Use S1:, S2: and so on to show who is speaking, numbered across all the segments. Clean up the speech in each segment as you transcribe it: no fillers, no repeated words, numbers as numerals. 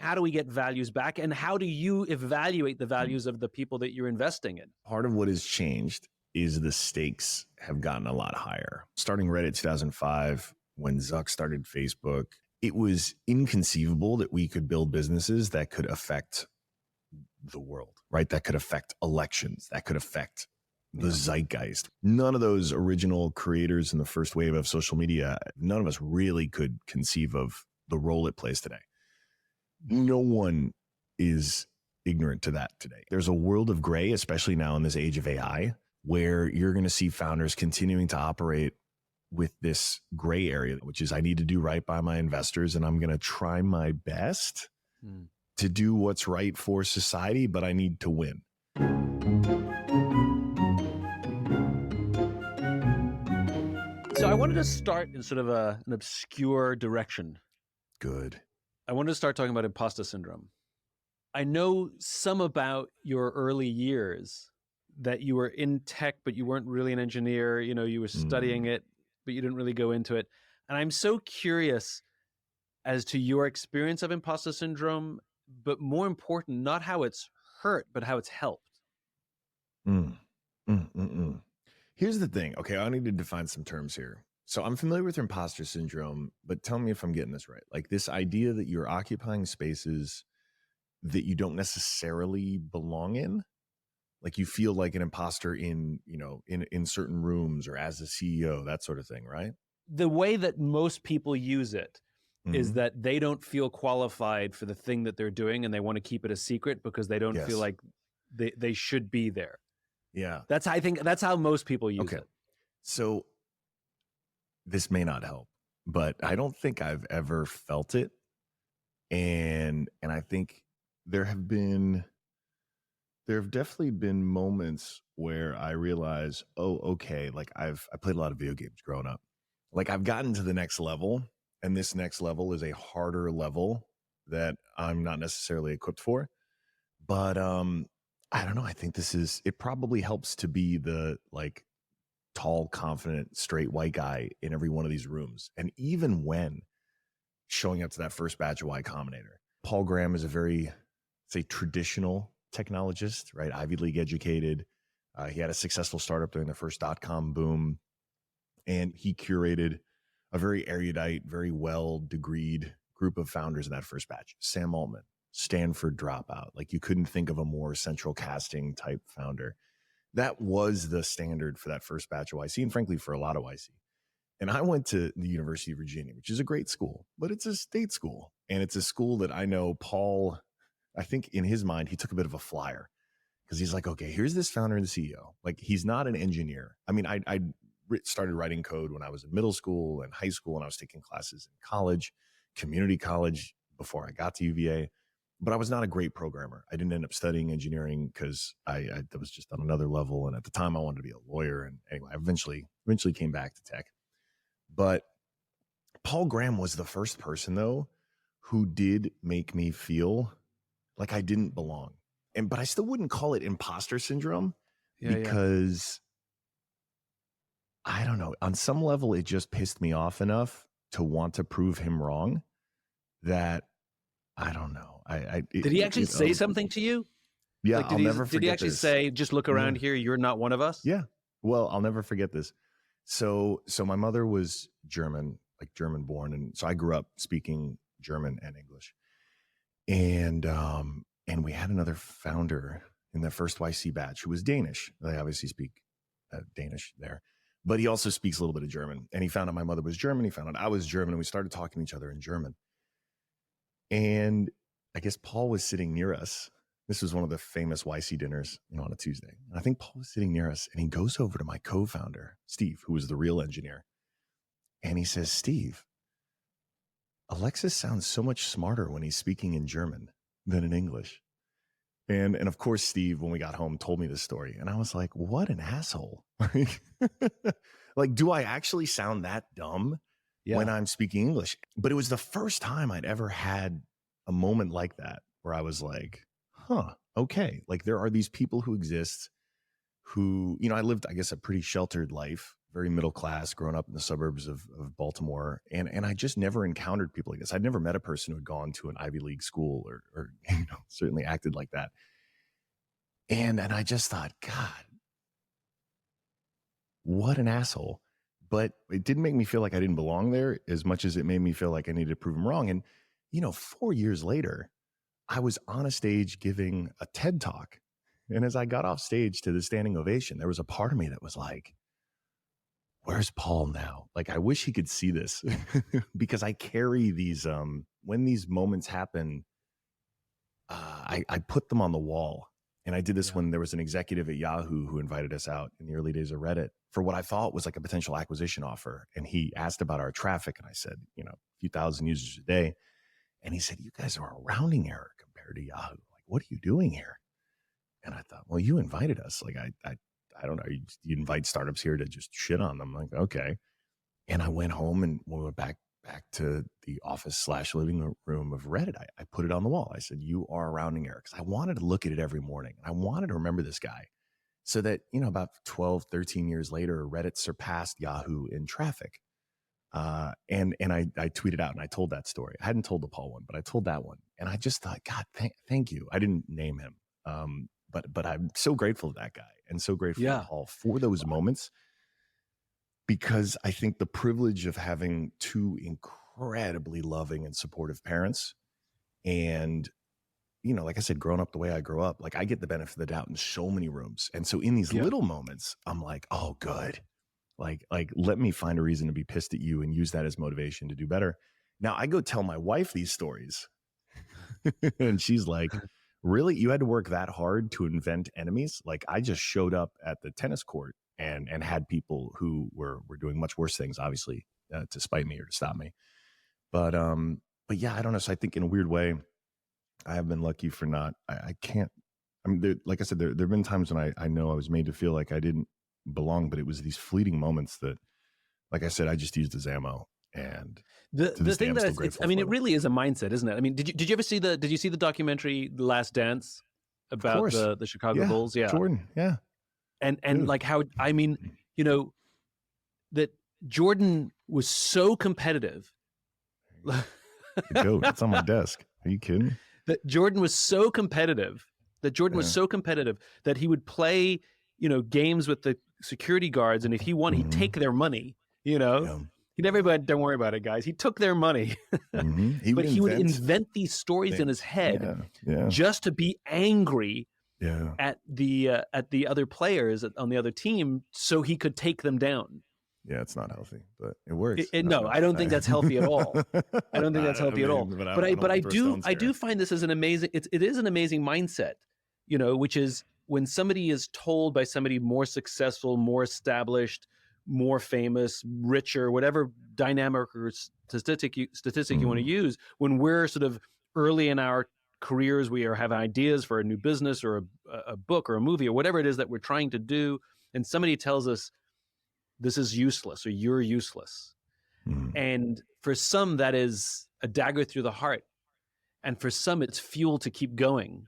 S1: how do we get values back? And how do you evaluate the values of the people that you're investing in?
S2: Part of what has changed is the stakes have gotten a lot higher. Starting right at 2005, when Zuck started Facebook, it was inconceivable that we could build businesses that could affect the world, right? That could affect elections, that could affect the zeitgeist. None of those original creators in the first wave of social media, none of us really could conceive of the role it plays today. No one is ignorant to that today. There's a world of gray, especially now in this age of AI, where you're going to see founders continuing to operate with this gray area, which is I need to do right by my investors and I'm going to try my best to do what's right for society, but I need to win.
S1: So I wanted to start in sort of an obscure direction.
S2: Good.
S1: I wanted to start talking about imposter syndrome. I know some about your early years, that you were in tech, but you weren't really an engineer. You know, you were studying it, but you didn't really go into it. And I'm so curious as to your experience of imposter syndrome, but more important, not how it's hurt, but how it's helped.
S2: Here's the thing. Okay, I need to define some terms here. So I'm familiar with imposter syndrome, but tell me if I'm getting this right. Like this idea that you're occupying spaces that you don't necessarily belong in. Like you feel like an imposter in, you know, in certain rooms or as a CEO, that sort of thing, right?
S1: The way that most people use it is that they don't feel qualified for the thing that they're doing and they want to keep it a secret because they don't feel like they should be there.
S2: Yeah.
S1: I think that's how most people use it.
S2: So this may not help, but I don't think I've ever felt it. And I think there have definitely been moments where I realize, oh, okay, like I played a lot of video games growing up. Like I've gotten to the next level, and this next level is a harder level that I'm not necessarily equipped for. But I don't know. I think it probably helps to be the like tall, confident, straight white guy in every one of these rooms. And even when showing up to that first batch of Y Combinator, Paul Graham is a very, say, traditional technologist, right? Ivy League educated. He had a successful startup during the first .com boom. And he curated a very erudite, very well-degreed group of founders in that first batch. Sam Altman, Stanford dropout. Like you couldn't think of a more central casting type founder. That was the standard for that first batch of YC, and frankly, for a lot of YC. And I went to the University of Virginia, which is a great school, but it's a state school. And it's a school that I know Paul, I think in his mind, he took a bit of a flyer because he's like, okay, here's this founder and the CEO. Like he's not an engineer. I mean, I started writing code when I was in middle school and high school, and I was taking classes in college, community college before I got to UVA. But I was not a great programmer. I didn't end up studying engineering because I was just on another level. And at the time I wanted to be a lawyer. And anyway, I eventually came back to tech. But Paul Graham was the first person though, who did make me feel like I didn't belong. But I still wouldn't call it imposter syndrome because I don't know, on some level, it just pissed me off enough to want to prove him wrong that I don't know.
S1: Did he actually say something to you?
S2: Yeah,
S1: like,
S2: I'll never forget this.
S1: Did he actually say, just look around here, you're not one of us?
S2: Yeah. Well, I'll never forget this. So my mother was German, like German born. And so I grew up speaking German and English. And we had another founder in the first YC batch who was Danish. They obviously speak Danish there, but he also speaks a little bit of German. And he found out my mother was German. He found out I was German, and we started talking to each other in German. And I guess Paul was sitting near us. This was one of the famous YC dinners, on a Tuesday. And I think Paul was sitting near us, and he goes over to my co-founder, Steve, who was the real engineer. And he says, Steve, Alexis sounds so much smarter when he's speaking in German than in English. And of course, Steve, when we got home, told me this story. And I was like, what an asshole. Like, do I actually sound that dumb when I'm speaking English? But it was the first time I'd ever had a moment like that where I was like, okay. Like there are these people who exist who, I lived, I guess, a pretty sheltered life, very middle class, growing up in the suburbs of Baltimore. And I just never encountered people like this. I'd never met a person who had gone to an Ivy League school or certainly acted like that. And I just thought, God, what an asshole. But it didn't make me feel like I didn't belong there as much as it made me feel like I needed to prove him wrong. And, 4 years later, I was on a stage giving a TED talk. And as I got off stage to the standing ovation, there was a part of me that was like, where's Paul now? Like, I wish he could see this because I carry these, when these moments happen, I put them on the wall. And I did this when there was an executive at Yahoo who invited us out in the early days of Reddit for what I thought was like a potential acquisition offer. And he asked about our traffic. And I said, a few thousand users a day. And he said, you guys are a rounding error compared to Yahoo. Like, what are you doing here? And I thought, well, you invited us. Like, I don't know. You invite startups here to just shit on them. Like, okay. And I went home and we went back to the office / living room of Reddit. I put it on the wall. I said, you are a rounding error. Because I wanted to look at it every morning. And I wanted to remember this guy so that, about 12, 13 years later, Reddit surpassed Yahoo in traffic. And I tweeted out and I told that story. I hadn't told the Paul one, but I told that one. And I just thought, God, thank you. I didn't name him. But I'm so grateful to that guy and so grateful to Paul for those moments. Because I think the privilege of having two incredibly loving and supportive parents and, like I said, growing up the way I grew up, like I get the benefit of the doubt in so many rooms. And so in these little moments, I'm like, oh, good. Like, let me find a reason to be pissed at you and use that as motivation to do better. Now I go tell my wife these stories and she's like, really? You had to work that hard to invent enemies? Like I just showed up at the tennis court and had people who were doing much worse things, obviously, to spite me or to stop me. But yeah, I don't know. So I think in a weird way, I have been lucky for not, I can't, I mean, like I said, there have been times when I know I was made to feel like I didn't belong, but it was these fleeting moments that, like I said, I just used as ammo. And
S1: the thing that it really is a mindset, isn't it? I mean, did you ever see did you see the documentary The Last Dance about the Chicago Bulls? Yeah.
S2: Jordan. Yeah.
S1: And like how, I mean, that Jordan was so competitive.
S2: Go. It's on my desk. Are you kidding?
S1: That Jordan was so competitive that he would play, games with the security guards. And if he won, he'd take their money, He never went, don't worry about it, guys. He took their money. But he would invent these stories in his head just to be angry at the other players on the other team so he could take them down.
S2: Yeah, it's not healthy, but it works.
S1: No, I don't think that's healthy at all. I don't think that's healthy at all. But I do find this as an amazing, it is an amazing mindset, which is when somebody is told by somebody more successful, more established, more famous, richer, whatever dynamic or statistic you want to use, when we're sort of early in our careers, we have ideas for a new business or a book or a movie or whatever it is that we're trying to do, and somebody tells us this is useless or you're useless. And for some, that is a dagger through the heart. And for some, it's fuel to keep going.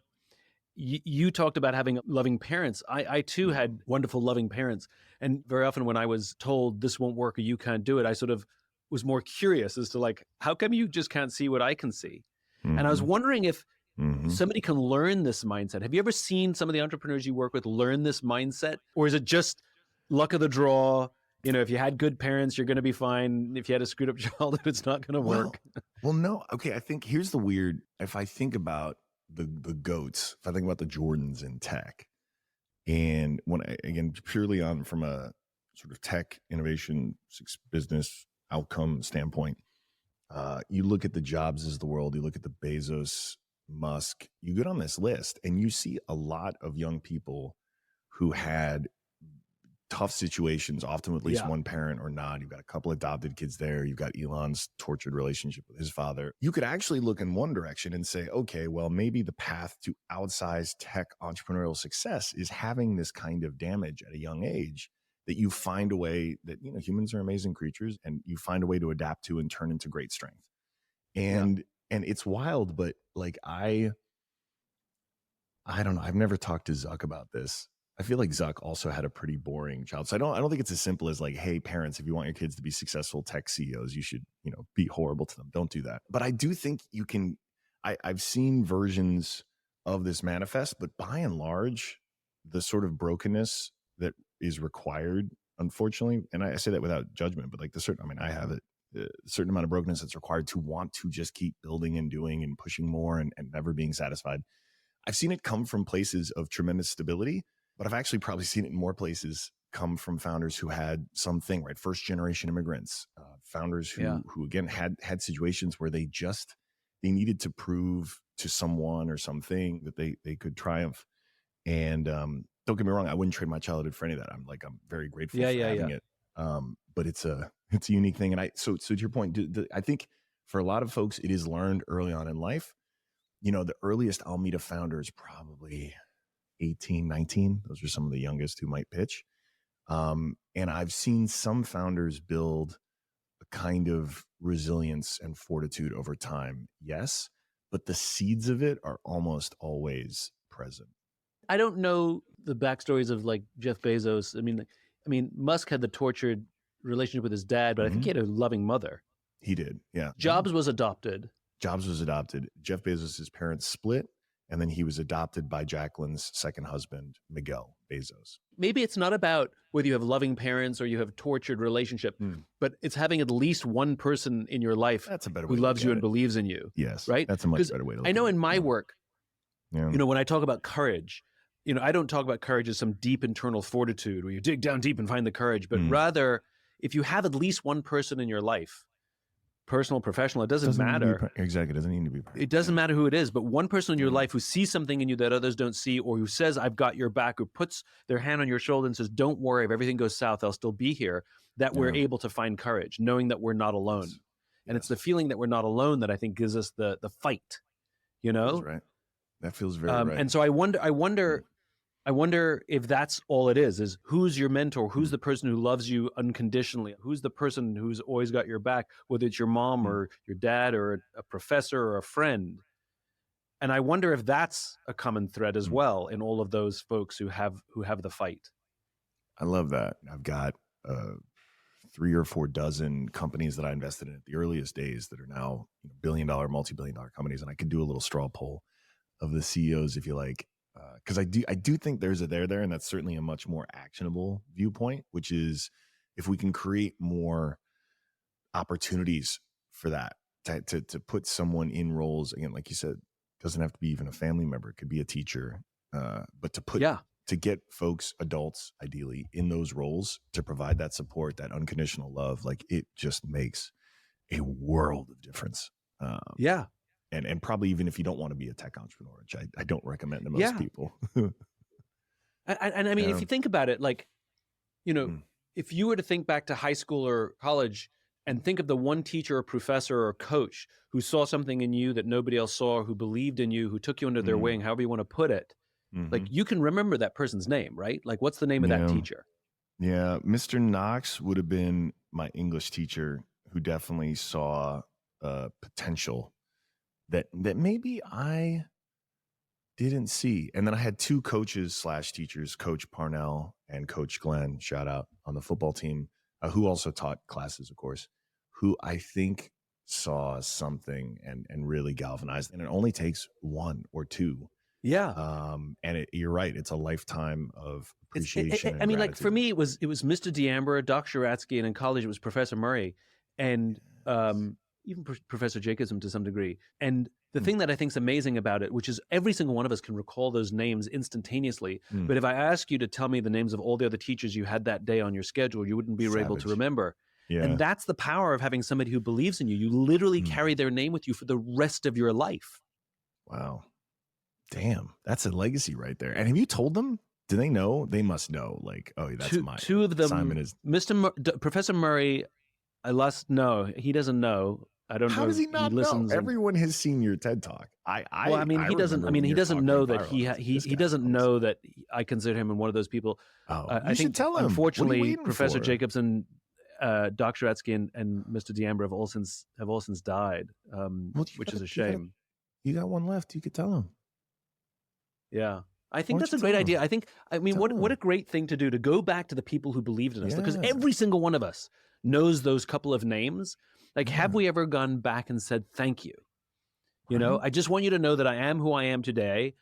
S1: You talked about having loving parents. I too had wonderful, loving parents. And very often when I was told this won't work or you can't do it, I sort of was more curious as to like, how come you just can't see what I can see? And I was wondering if somebody can learn this mindset. Have you ever seen some of the entrepreneurs you work with learn this mindset? Or is it just luck of the draw? If you had good parents, you're going to be fine. If you had a screwed up childhood, it's not going to work.
S2: Well, no. Okay. I think here's the weird, if I think about the GOATs, if I think about the Jordans in tech, and again, purely from a sort of tech innovation business outcome standpoint, you look at the Jobses of the world, you look at the Bezos, Musk, you get on this list and you see a lot of young people who had tough situations, often with at least one parent or not. You've got a couple adopted kids there. You've got Elon's tortured relationship with his father. You could actually look in one direction and say, okay, well, maybe the path to outsized tech entrepreneurial success is having this kind of damage at a young age, that you find a way that, humans are amazing creatures and you find a way to adapt to and turn into great strength. And it's wild, but like, I don't know. I've never talked to Zuck about this. I feel like Zuck also had a pretty boring child. So I don't think it's as simple as like, hey, parents, if you want your kids to be successful tech CEOs, you should, be horrible to them. Don't do that. But I do think you can. I've seen versions of this manifest, but by and large, the sort of brokenness that is required, unfortunately, and I say that without judgment, but like I have it, a certain amount of brokenness that's required to want to just keep building and doing and pushing more and never being satisfied. I've seen it come from places of tremendous stability, but I've actually probably seen it in more places come from founders who had something, right? First generation immigrants, founders who again had situations where they needed to prove to someone or something that they could triumph. And don't get me wrong, I wouldn't trade my childhood for any of that. I'm very grateful for having it. But it's a unique thing. And so to your point, I think for a lot of folks, it is learned early on in life. The earliest I'll meet a founder is probably 18, 19. Those are some of the youngest who might pitch. And I've seen some founders build a kind of resilience and fortitude over time. Yes, but the seeds of it are almost always present.
S1: I don't know the backstories of like Jeff Bezos. I mean, Musk had the tortured relationship with his dad, but I think he had a loving mother.
S2: He did, yeah.
S1: Jobs was adopted.
S2: Jeff Bezos' parents split, and then he was adopted by Jacqueline's second husband, Miguel Bezos.
S1: Maybe it's not about whether you have loving parents or you have tortured relationship, but it's having at least one person in your life who loves you and believes in you.
S2: Yes,
S1: right?
S2: That's a much better way to look at it.
S1: I know in my work, when I talk about courage, I don't talk about courage as some deep internal fortitude where you dig down deep and find the courage, but rather if you have at least one person in your life, personal, professional, it doesn't matter.
S2: Exactly. It doesn't need to be.
S1: It doesn't matter who it is, but one person in your life who sees something in you that others don't see, or who says, I've got your back, who puts their hand on your shoulder and says, don't worry, if everything goes south, I'll still be here, that we're able to find courage, knowing that we're not alone. Yes. And it's the feeling that we're not alone that I think gives us the fight,
S2: That's right. That feels very right.
S1: And so I wonder if that's all it is who's your mentor, who's the person who loves you unconditionally, who's the person who's always got your back, whether it's your mom or your dad or a professor or a friend. And I wonder if that's a common thread as well in all of those folks who have the fight.
S2: I love that. I've got 3 or 4 dozen companies that I invested in at the earliest days that are now billion-dollar, multi-billion-dollar companies. And I could do a little straw poll of the CEOs if you like. Because I do think there's a there, and that's certainly a much more actionable viewpoint, which is if we can create more opportunities for that, to put someone in roles, again, like you said, doesn't have to be even a family member, it could be a teacher, but to get folks, adults, ideally, in those roles to provide that support, that unconditional love, like it just makes a world of difference. And probably even if you don't want to be a tech entrepreneur, which I don't recommend to most people.
S1: And I mean, if you think about it, like, if you were to think back to high school or college and think of the one teacher or professor or coach who saw something in you that nobody else saw, who believed in you, who took you under their wing, however you want to put it, like you can remember that person's name, right? Like what's the name of that teacher?
S2: Yeah. Mr. Knox would have been my English teacher who definitely saw potential that maybe I didn't see. And then I had 2 coaches / teachers, Coach Parnell and Coach Glenn, shout out, on the football team, who also taught classes, of course, who I think saw something and really galvanized. And it only takes 1 or 2.
S1: Yeah.
S2: And you're right. It's a lifetime of appreciation.
S1: I mean, like for me, it was Mr. D'Ambra, Doc Sharatsky, and in college it was Professor Murray. And even Professor Jacobson to some degree. And the thing that I think is amazing about it, which is every single one of us can recall those names instantaneously. But if I ask you to tell me the names of all the other teachers you had that day on your schedule, you wouldn't be able to remember. Yeah. And that's the power of having somebody who believes in you. You literally carry their name with you for the rest of your life.
S2: Wow. Damn. That's a legacy right there. And have you told them? Do they know? They must know. Like, oh, that's mine. 2 of them. Simon is
S1: Professor Murray. No, he doesn't know. I don't know.
S2: How does he not know? Everyone has seen your TED Talk.
S1: He doesn't know that he doesn't know that I consider him one of those people.
S2: I think tell him.
S1: Unfortunately, Professor Jacobson, Doc Sharatsky, and Mr. D'Ambra have all since died, which is a shame.
S2: You got one left. You could tell him.
S1: Yeah. I think
S2: Why
S1: that's
S2: don't
S1: a
S2: you
S1: great
S2: tell
S1: idea.
S2: them?
S1: I mean,
S2: Tell
S1: what a
S2: them.
S1: great thing to do, to go back to the people who believed in us, because
S2: Yeah.
S1: every single one of us knows those couple of names. Like, have
S2: Yeah.
S1: we ever gone back and said, thank you? You know,
S2: Right.
S1: I just want you to know that I am who I am today.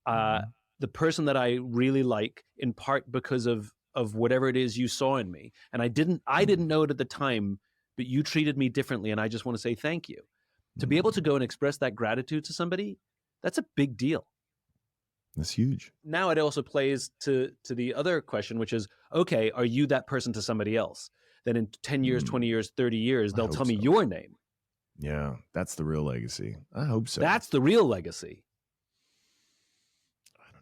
S2: Mhm.
S1: The person that I really like, in part because of whatever it is you saw in me. And I didn't
S2: Mm.
S1: know it at the time, but you treated me differently. And I just want to say thank you. To be able to
S2: Mm.
S1: go and express that gratitude to somebody, that's a big deal.
S2: That's huge.
S1: Now it also plays to the other question, which is, okay, are you that person to somebody else? Then in 10 years, 20
S2: Mm.
S1: years, 30 years,
S2: I
S1: they'll
S2: hope
S1: tell me
S2: so.
S1: your name.
S2: Yeah, that's the real legacy. I hope so.
S1: That's the real legacy.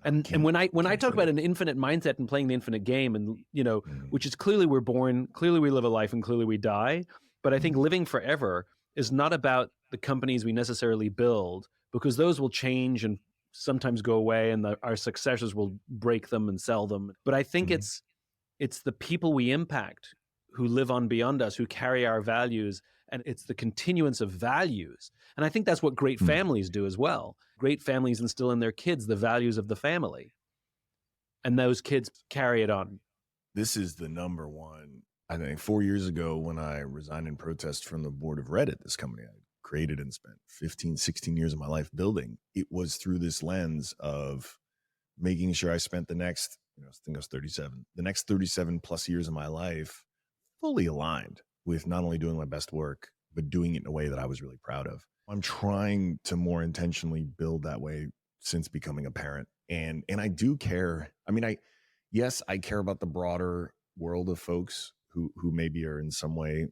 S2: I don't know.
S1: And when I
S2: Can't
S1: talk
S2: say
S1: about
S2: that.
S1: an infinite mindset and playing the infinite game, and
S2: Mm.
S1: which is clearly we're born, clearly we live a life, and clearly we die. But I think
S2: Mm.
S1: living forever is not about the companies we necessarily build, because those will change and sometimes go away, and our successors will break them and sell them. But I think
S2: Mhm.
S1: it's the people we impact who live on beyond us, who carry our values, and it's the continuance of values. And I think that's what great
S2: Mm.
S1: families do as well. Great families instill in their kids the values of the family, and those kids carry it on.
S2: This is the number one. I think 4 years ago when I resigned in protest from the board of Reddit, this company I created and spent 15, 16 years of my life building, it was through this lens of making sure I spent the next, I think I was 37, the next 37 plus years of my life fully aligned with not only doing my best work, but doing it in a way that I was really proud of. I'm trying to more intentionally build that way since becoming a parent. And I do care. I mean, yes, I care about the broader world of folks who maybe are in some way,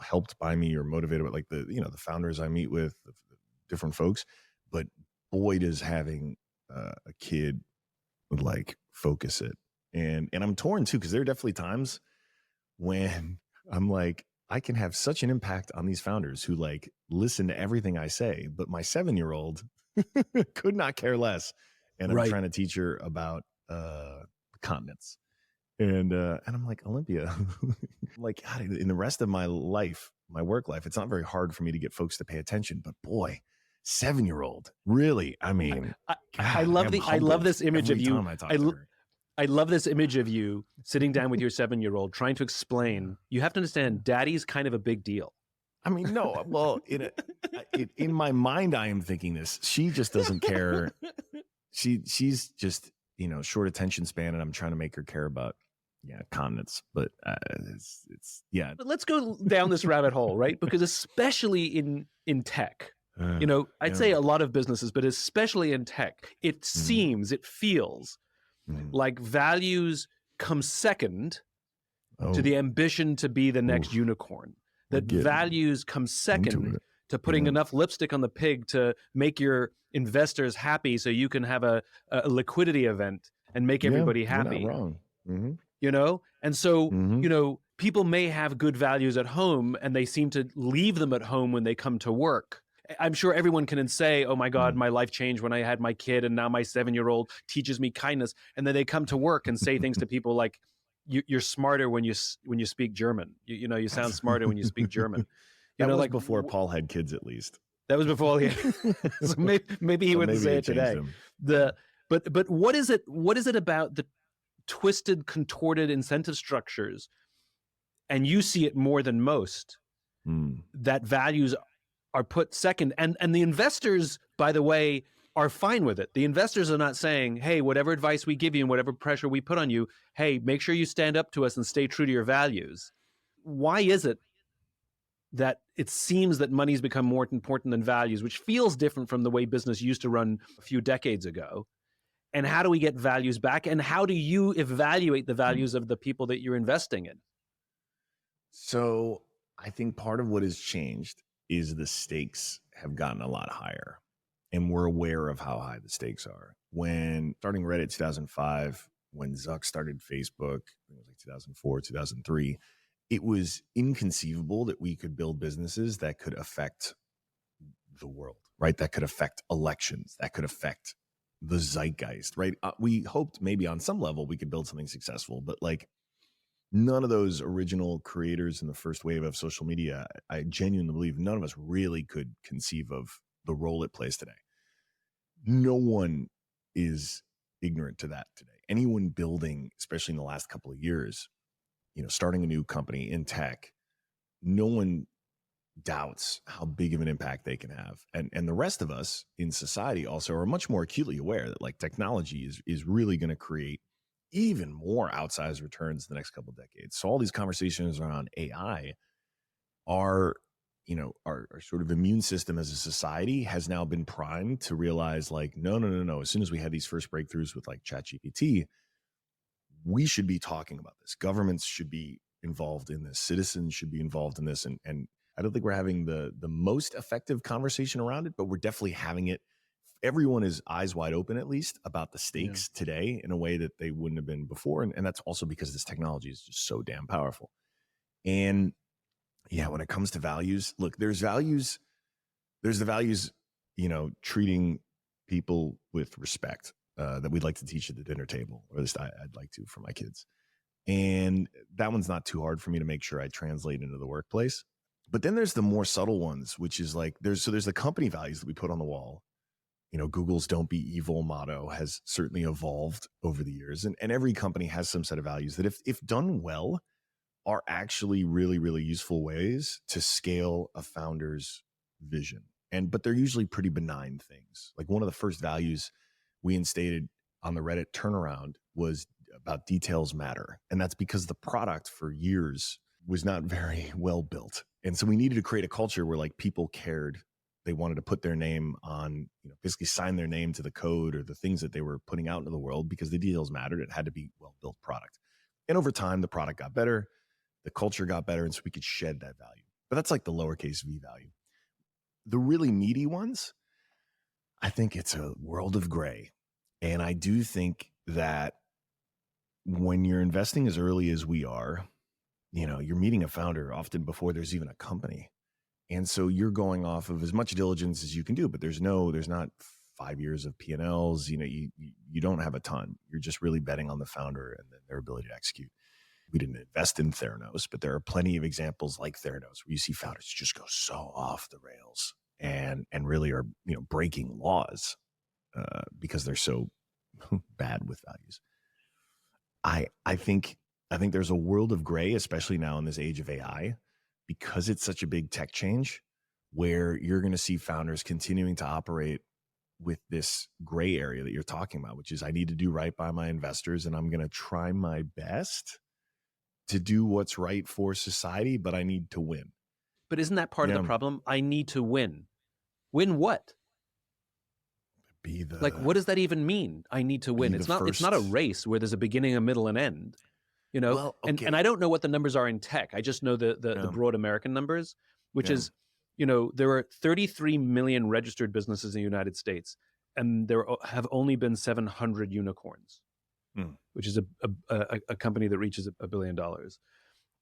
S2: helped by me or motivated by, like, the founders I meet with, the different folks. But boy, does having a kid like focus it. And I'm torn too, because there are definitely times when I'm like, I can have such an impact on these founders who like listen to everything I say, but my 7-year-old could not care less. And I'm
S1: Right.
S2: trying to teach her about continents. And I'm like, Olympia, like, God, in the rest of my life, my work life, it's not very hard for me to get folks to pay attention. But boy, 7-year-old, really, I mean,
S1: I
S2: God,
S1: love I love this image of
S2: every
S1: you.
S2: time I talk to her.
S1: I love this image of you sitting down with your 7-year-old trying to explain. You have to understand, daddy's kind of a big deal.
S2: I mean, no, well, in my mind, I am thinking this. She just doesn't care. She's just, short attention span, and I'm trying to make her care about, continents. But it's yeah.
S1: But let's go down this rabbit hole, right? Because especially in tech, I'd say a lot of businesses, but especially in tech, it feels like values come second to the ambition to be the next unicorn. That values come second to putting enough lipstick on the pig to make your investors happy so you can have a liquidity event and make everybody happy.
S2: You're not wrong.
S1: And so, people may have good values at home and they seem to leave them at home when they come to work. I'm sure everyone can say, oh my God, my life changed when I had my kid, and now my 7-year-old teaches me kindness. And then they come to work and say things to people like, you're smarter when you speak German. You sound smarter when you speak German.
S2: That was like before Paul had kids, at least.
S1: That was before he so maybe he wouldn't say it today. But what is it about the twisted, contorted incentive structures, and you see it more than most, that values are put second, and the investors, by the way, are fine with it. The investors are not saying, hey, whatever advice we give you and whatever pressure we put on you, hey, make sure you stand up to us and stay true to your values. Why is it that it seems that money's become more important than values, which feels different from the way business used to run a few decades ago? And how do we get values back? And how do you evaluate the values of the people that you're investing in?
S2: So I think part of what has changed is the stakes have gotten a lot higher, and we're aware of how high the stakes are. When starting Reddit 2005, when Zuck started Facebook, it was like 2004, 2003, it was inconceivable that we could build businesses that could affect the world, right? That could affect elections, that could affect the zeitgeist, right? We hoped maybe on some level we could build something successful, but like none of those original creators in the first wave of social media, I genuinely believe none of us really could conceive of the role it plays today. No one is ignorant to that today. Anyone building, especially in the last couple of years, starting a new company in tech, no one doubts how big of an impact they can have. And the rest of us in society also are much more acutely aware that like technology is really going to create even more outsized returns the next couple of decades. So all these conversations around AI are, our sort of immune system as a society has now been primed to realize like, no. As soon as we had these first breakthroughs with like ChatGPT, we should be talking about this. Governments should be involved in this. Citizens should be involved in this. And I don't think we're having the most effective conversation around it, but we're definitely having it. Everyone is eyes wide open, at least, about the stakes today in a way that they wouldn't have been before. And that's also because this technology is just so damn powerful. And yeah, when it comes to values, look, there's the values, treating people with respect that we'd like to teach at the dinner table, or at least I'd like to for my kids. And that one's not too hard for me to make sure I translate into the workplace. But then there's the more subtle ones, which is like, there's the company values that we put on the wall. Google's "Don't Be Evil" motto has certainly evolved over the years. And every company has some set of values that if done well, are actually really, really useful ways to scale a founder's vision. But they're usually pretty benign things. Like one of the first values we instated on the Reddit turnaround was about details matter. And that's because the product for years was not very well built. And so we needed to create a culture where like people cared. They wanted to put their name on, basically sign their name to the code or the things that they were putting out into the world because the details mattered. It had to be well-built product. And over time, the product got better. The culture got better, and so we could shed that value. But that's like the lowercase v value. The really meaty ones, I think it's a world of gray. And I do think that when you're investing as early as we are, you're meeting a founder often before there's even a company. And so you're going off of as much diligence as you can do, but there's not 5 years of P&Ls. You don't have a ton. You're just really betting on the founder and their ability to execute. We didn't invest in Theranos, but there are plenty of examples like Theranos where you see founders just go so off the rails and really are breaking laws because they're so bad with values. I think there's a world of gray, especially now in this age of AI, because it's such a big tech change, where you're going to see founders continuing to operate with this gray area that you're talking about, which is I need to do right by my investors and I'm going to try my best to do what's right for society, but I need to win.
S1: But isn't that part of the problem? I need to win. Win what? What does that even mean? I need to win. It's not a race ware there's a beginning, a middle, and end.
S2: Well, okay.
S1: And I don't know what the numbers are in tech. I just know the broad American numbers, which is, there are 33 million registered businesses in the United States, and there have only been 700 unicorns. Which is a company that reaches $1 billion.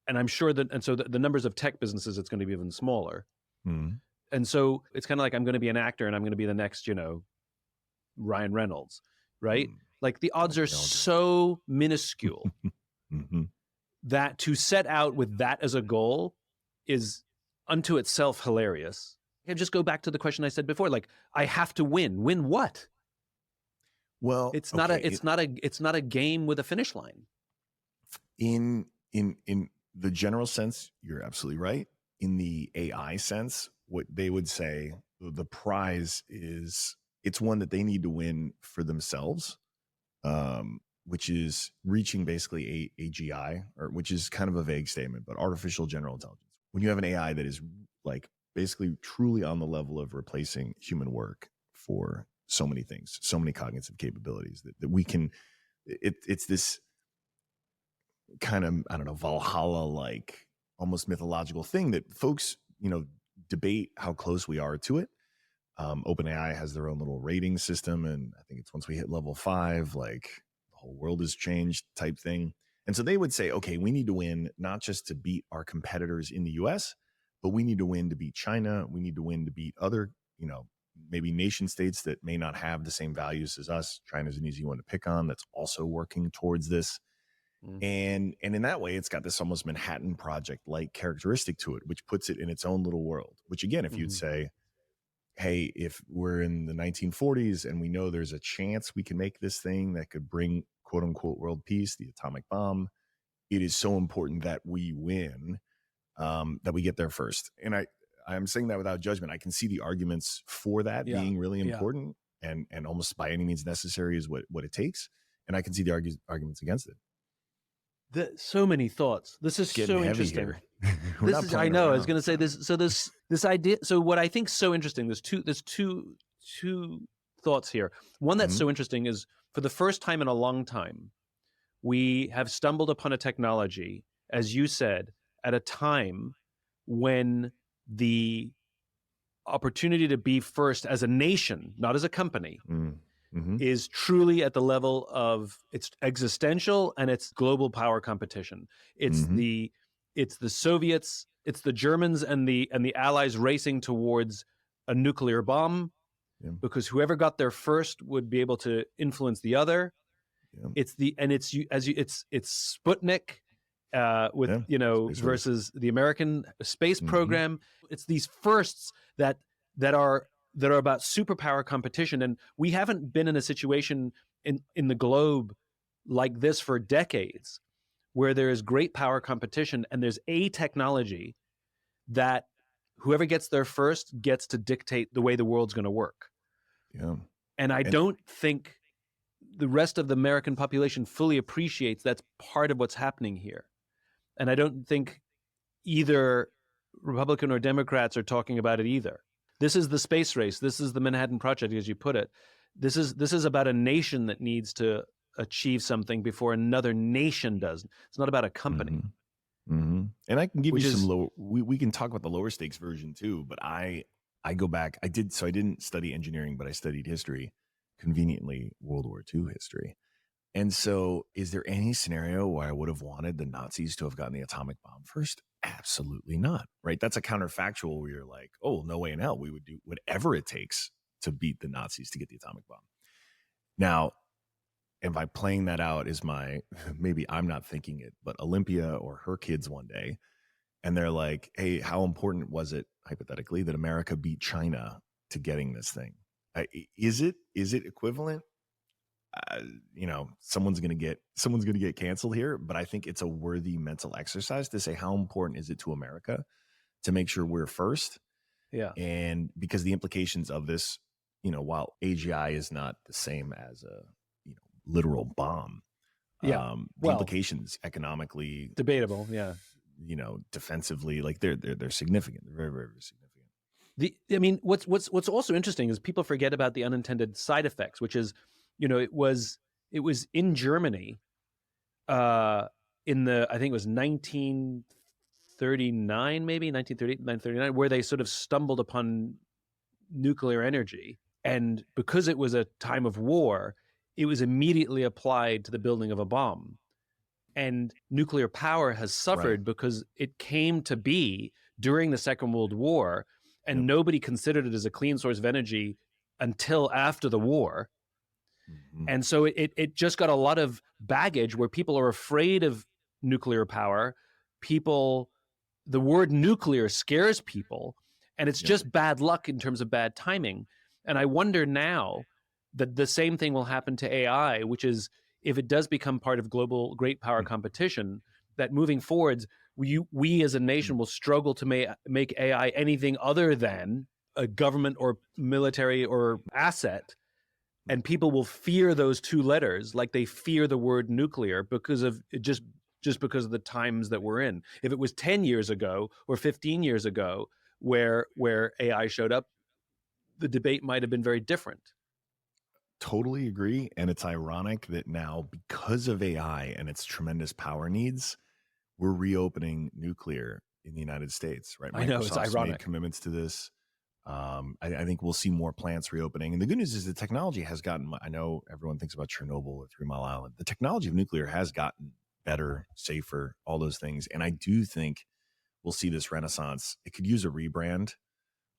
S1: And I'm sure so the numbers of tech businesses, it's going to be even smaller. And so it's kind of like I'm going to be an actor and I'm going to be the next, Ryan Reynolds, right? Like the odds are so minuscule that to set out with that as a goal is unto itself hilarious. And just go back to the question I said before, like I have to win. Win what?
S2: Well,
S1: it's not a game with a finish line.
S2: In the general sense, you're absolutely right. In the AI sense, what they would say, the prize is it's one that they need to win for themselves, which is reaching basically AGI, or which is kind of a vague statement, but artificial general intelligence. When you have an AI that is like basically truly on the level of replacing human work for so many things, so many cognitive capabilities that we can, it's this kind of, I don't know, Valhalla, like almost mythological thing that folks, debate how close we are to it. OpenAI has their own little rating system. And I think it's once we hit level 5, like the whole world has changed type thing. And so they would say, okay, we need to win, not just to beat our competitors in the US, but we need to win to beat China. We need to win to beat other, maybe nation states that may not have the same values as us. China's an easy one to pick on that's also working towards this. And in that way, it's got this almost Manhattan Project-like characteristic to it, which puts it in its own little world, which again, if you'd say, hey, if we're in the 1940s and we know there's a chance we can make this thing that could bring quote unquote world peace, the atomic bomb, it is so important that we win, that we get there first. And I'm saying that without judgment. I can see the arguments for that
S1: Yeah.
S2: being really
S1: Yeah.
S2: important and almost by any means necessary is what it takes. And I can see the arguments against it.
S1: So many thoughts. This is
S2: Getting
S1: so
S2: heavy
S1: interesting.
S2: here. We're not
S1: I
S2: playing
S1: know. I was
S2: around.
S1: going to say this. So this idea. So what I think is so interesting. There's two thoughts here. One that's
S2: Mhm.
S1: so interesting is, for the first time in a long time, we have stumbled upon a technology, as you said, at a time when the opportunity to be first as a nation, not as a company,
S2: Mhm.
S1: is truly at the level of it's existential and it's global power competition. It's
S2: Mhm.
S1: it's the Soviets, it's the Germans and the Allies racing towards a nuclear bomb,
S2: Yeah.
S1: because whoever got there first would be able to influence the other.
S2: Yeah.
S1: It's Sputnik with
S2: Yeah. Space race.
S1: versus the American space
S2: Mhm.
S1: program. It's these firsts that are about superpower competition, and we haven't been in a situation in the globe like this for decades, where there is great power competition and there's a technology that whoever gets there first gets to dictate the way the world's going to work.
S2: Yeah.
S1: And I don't think the rest of the American population fully appreciates that's part of what's happening here. And I don't think either Republican or Democrats are talking about it either. This is the space race. This is the Manhattan Project, as you put it. This is about a nation that needs to achieve something before another nation does. It's not about a company.
S2: Mm-hmm. And I can give
S1: Which
S2: you some
S1: is-
S2: low. We can talk about the lower stakes version too. But I go back. I didn't study engineering, but I studied history. Conveniently, World War II history. And so, is there any scenario where I would have wanted the Nazis to have gotten the atomic bomb first? Absolutely not. Right? That's a counterfactual where you're like, oh, no way in hell. We would do whatever it takes to beat the Nazis to get the atomic bomb. Now, and by playing that out is maybe I'm not thinking it, but Olympia or her kids one day, and they're like, hey, how important was it, hypothetically, that America beat China to getting this thing? Is it equivalent? Someone's gonna get canceled here, but I think it's a worthy mental exercise to say, how important is it to America to make sure we're first?
S1: Yeah.
S2: And because the implications of this, while AGI is not the same as a literal bomb,
S1: Yeah.
S2: the implications economically,
S1: Debatable. Yeah.
S2: Defensively, like they're significant. They're very, very, very significant.
S1: What's also interesting is people forget about the unintended side effects, which is, it was in Germany, in the, I think it was 1939, maybe 1939, where they sort of stumbled upon nuclear energy, and because it was a time of war, it was immediately applied to the building of a bomb. And nuclear power has suffered because it came to be during the Second World War, and nobody considered it as a clean source of energy until after the war.
S2: Mm-hmm.
S1: And so it just got a lot of baggage where people are afraid of nuclear power. The word nuclear scares people, and it's just bad luck in terms of bad timing. And I wonder now that the same thing will happen to AI, which is, if it does become part of global great power competition, that moving forwards, we as a nation will struggle to make AI anything other than a government or military or asset. And people will fear those two letters like they fear the word nuclear, because of just because of the times that we're in. If it was 10 years ago or 15 years ago where AI showed up, the debate might have been very different.
S2: Totally agree. And it's ironic that now, because of AI and its tremendous power needs, we're reopening nuclear in the United States, right?
S1: I know, it's ironic.
S2: Made commitments to this. I think we'll see more plants reopening. And the good news is the technology has gotten, I know everyone thinks about Chernobyl or 3 Mile Island. The technology of nuclear has gotten better, safer, all those things. And I do think we'll see this renaissance. It could use a rebrand.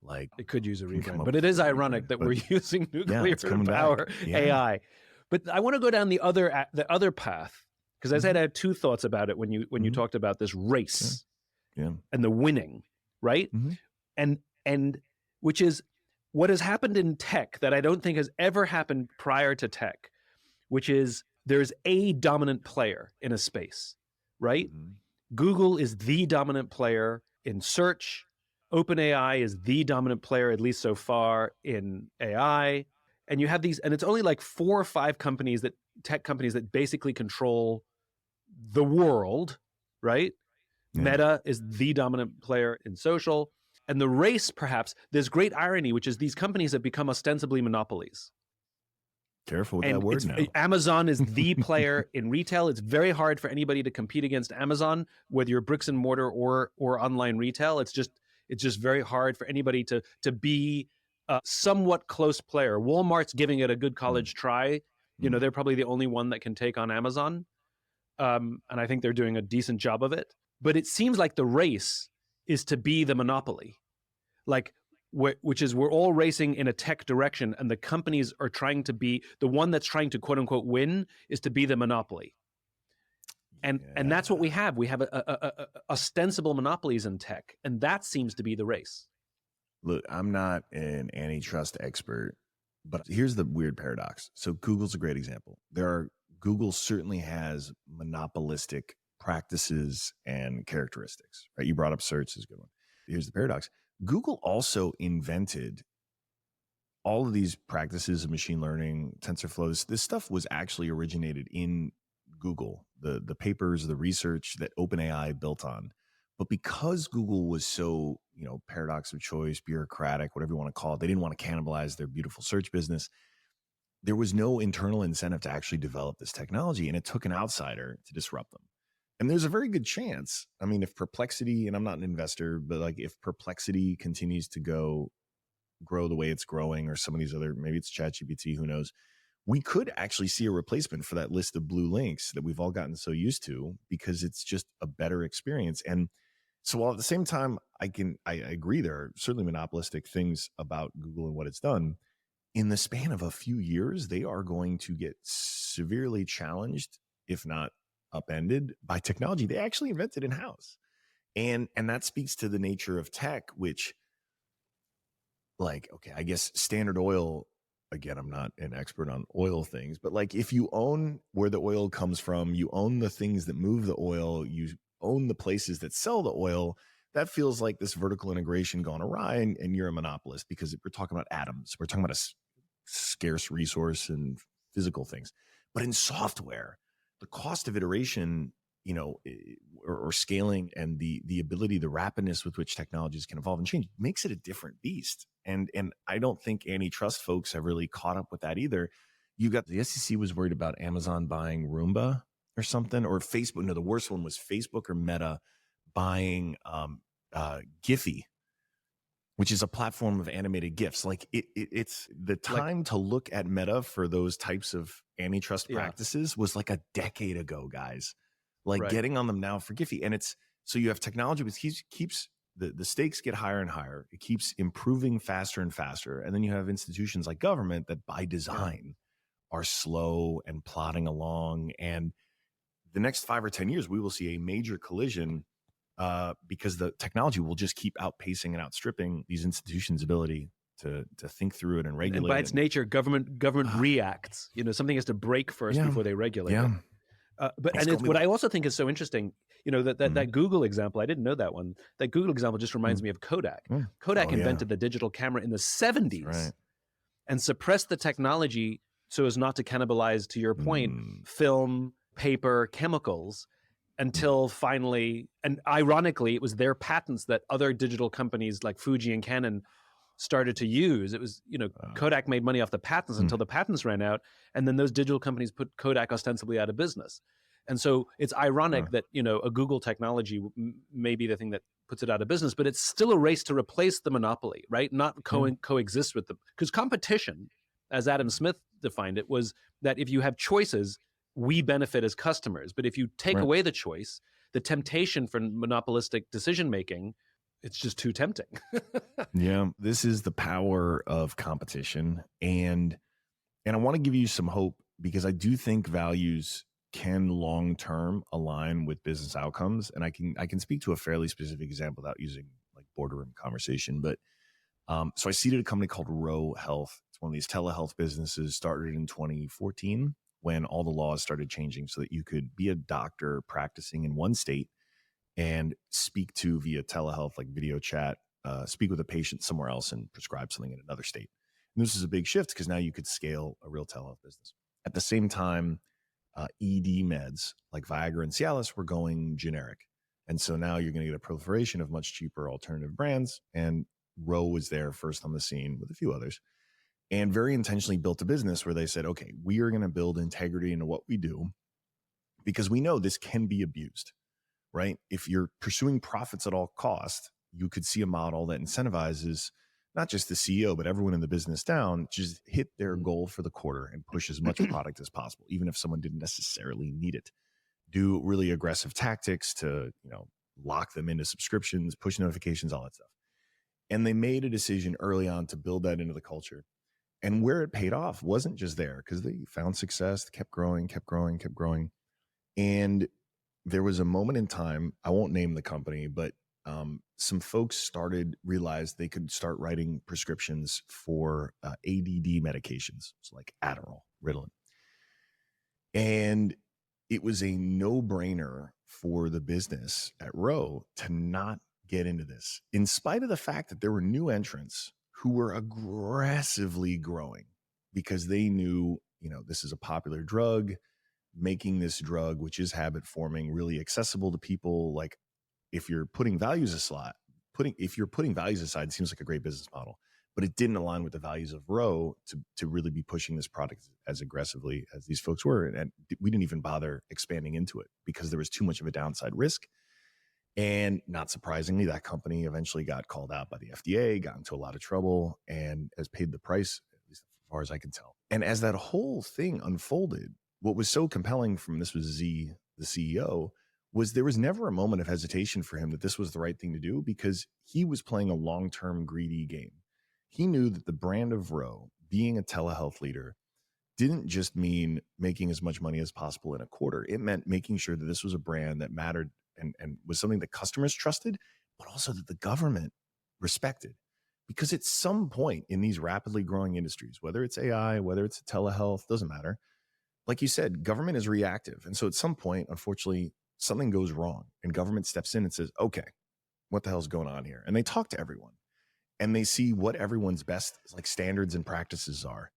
S2: Like,
S1: it could use a rebrand, but it is ironic that we're using nuclear to power AI. But I want to go down the other path, because I said I had two thoughts about it when you talked about this race and the winning, right? And which is, what has happened in tech that I don't think has ever happened prior to tech, which is there's a dominant player in a space, right?
S2: Mm-hmm.
S1: Google is the dominant player in search. OpenAI is the dominant player, at least so far, in AI. And you have these, and it's only like 4 or 5 companies, that tech companies, that basically control the world, right?
S2: Yeah.
S1: Meta is the dominant player in social. And the race, perhaps, there's great irony, which is these companies have become ostensibly monopolies.
S2: Careful with
S1: And
S2: that word now.
S1: Amazon is the player in retail. It's very hard for anybody to compete against Amazon, whether you're bricks and mortar or online retail. It's just very hard for anybody to be a somewhat close player. Walmart's giving it a good college try. You know, they're probably the only one that can take on Amazon. And I think they're doing a decent job of it. But it seems like the race is to be the monopoly. Like, which is we're all racing in a tech direction, and the companies are trying to be the one that's trying to quote unquote win is to be the monopoly. And that's what we have. We have a ostensible monopolies in tech, and that seems to be the race.
S2: Look, I'm not an antitrust expert, but here's the weird paradox. So Google's a great example. Google certainly has monopolistic practices and characteristics, right? You brought up search is a good one. Here's the paradox. Google also invented all of these practices of machine learning, TensorFlow. This stuff was actually originated in Google, the papers, the research that OpenAI built on. But because Google was so, paradox of choice, bureaucratic, whatever you want to call it, they didn't want to cannibalize their beautiful search business. There was no internal incentive to actually develop this technology, and it took an outsider to disrupt them. And there's a very good chance, I mean, if Perplexity, and I'm not an investor, but like if Perplexity continues to grow the way it's growing, or some of these other, maybe it's ChatGPT, who knows, we could actually see a replacement for that list of blue links that we've all gotten so used to, because it's just a better experience. And so while at the same time, I agree there are certainly monopolistic things about Google and what it's done, in the span of a few years, they are going to get severely challenged, if not upended, by technology they actually invented in-house. And that speaks to the nature of tech, which, like, okay, I guess Standard Oil, again, I'm not an expert on oil things, but like if you own where the oil comes from, you own the things that move the oil, you own the places that sell the oil, that feels like this vertical integration gone awry, and you're a monopolist, because we're talking about atoms. We're talking about a scarce resource and physical things. But in software, the cost of iteration, or scaling, and the ability, the rapidness with which technologies can evolve and change, makes it a different beast. And I don't think antitrust folks have really caught up with that either. You got the SEC was worried about Amazon buying Roomba or something, or Facebook. No, the worst one was Facebook or Meta buying Giphy, which is a platform of animated GIFs. Like it's the time to look at Meta for those types of antitrust practices was like a decade ago, guys. Like getting on them now for Giphy. And it's, so you have technology, which keeps the stakes get higher and higher. It keeps improving faster and faster. And then you have institutions like government that by design are slow and plodding along. And the next 5 or 10 years, we will see a major collision because the technology will just keep outpacing and outstripping these institutions' ability to think through it and regulate.
S1: And by its nature, government reacts. Something has to break first before they regulate it. What I also think is so interesting, that Google example, I didn't know that one. That Google example just reminds me of Kodak. Kodak invented the digital camera in the 70s and suppressed the technology so as not to cannibalize, to your point, film, paper, chemicals, until finally, and ironically, it was their patents that other digital companies like Fuji and Canon started to use. It was, Kodak made money off the patents until the patents ran out. And then those digital companies put Kodak ostensibly out of business. And so it's ironic that, a Google technology may be the thing that puts it out of business, but it's still a race to replace the monopoly, right? Not coexist with them. Because competition, as Adam Smith defined it, was that if you have choices, we benefit as customers. But if you take away the choice, the temptation for monopolistic decision-making, it's just too tempting.
S2: This is the power of competition. And I want to give you some hope, because I do think values can long-term align with business outcomes. And I can speak to a fairly specific example without using like boardroom conversation, but So I seeded a company called Row Health. It's one of these telehealth businesses, started in 2014 when all the laws started changing so that you could be a doctor practicing in one state and speak to via telehealth, like video chat, speak with a patient somewhere else and prescribe something in another state. And this is a big shift because now you could scale a real telehealth business. At the same time, ED meds like Viagra and Cialis were going generic. And so now you're going to get a proliferation of much cheaper alternative brands. And Row was there first on the scene with a few others and very intentionally built a business where they said, okay, we are going to build integrity into what we do because we know this can be abused, right? If you're pursuing profits at all cost, you could see a model that incentivizes not just the CEO, but everyone in the business down, just hit their goal for the quarter and push as much product as possible, even if someone didn't necessarily need it. Do really aggressive tactics to, lock them into subscriptions, push notifications, all that stuff. And they made a decision early on to build that into the culture. And where it paid off wasn't just there because they found success, kept growing. And there was a moment in time, I won't name the company, but some folks realized they could start writing prescriptions for ADD medications, so like Adderall, Ritalin. And it was a no-brainer for the business at Row to not get into this, in spite of the fact that there were new entrants who were aggressively growing because they knew, this is a popular drug, making this drug, which is habit forming, really accessible to people. Like if you're putting values aside, it seems like a great business model, but it didn't align with the values of Row to really be pushing this product as aggressively as these folks were. And we didn't even bother expanding into it because there was too much of a downside risk. And not surprisingly, that company eventually got called out by the FDA, got into a lot of trouble, and has paid the price, at least as far as I can tell. And as that whole thing unfolded, what was so compelling this was Z, the CEO, was there was never a moment of hesitation for him that this was the right thing to do because he was playing a long-term greedy game. He knew that the brand of Row, being a telehealth leader, didn't just mean making as much money as possible in a quarter. It meant making sure that this was a brand that mattered and was something that customers trusted, but also that the government respected. Because at some point in these rapidly growing industries, whether it's AI, whether it's telehealth, doesn't matter. Like you said, government is reactive. And so at some point, unfortunately, something goes wrong and government steps in and says, okay, what the hell's going on here? And they talk to everyone and they see what everyone's best standards and practices are.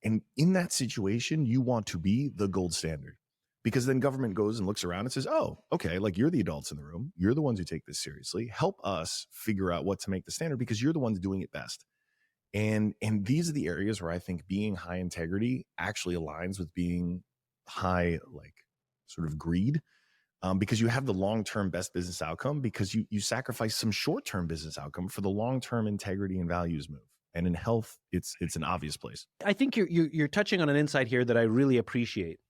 S2: And in that situation, you want to be the gold standard. Because then government goes and looks around and says, oh, okay, you're the adults in the room. You're the ones who take this seriously. Help us figure out what to make the standard because you're the ones doing it best. And these are the areas where I think being high integrity actually aligns with being high, sort of greed, because you have the long-term best business outcome because you sacrifice some short-term business outcome for the long-term integrity and values move. And in health, it's an obvious place.
S1: I think you're touching on an insight here that I really appreciate,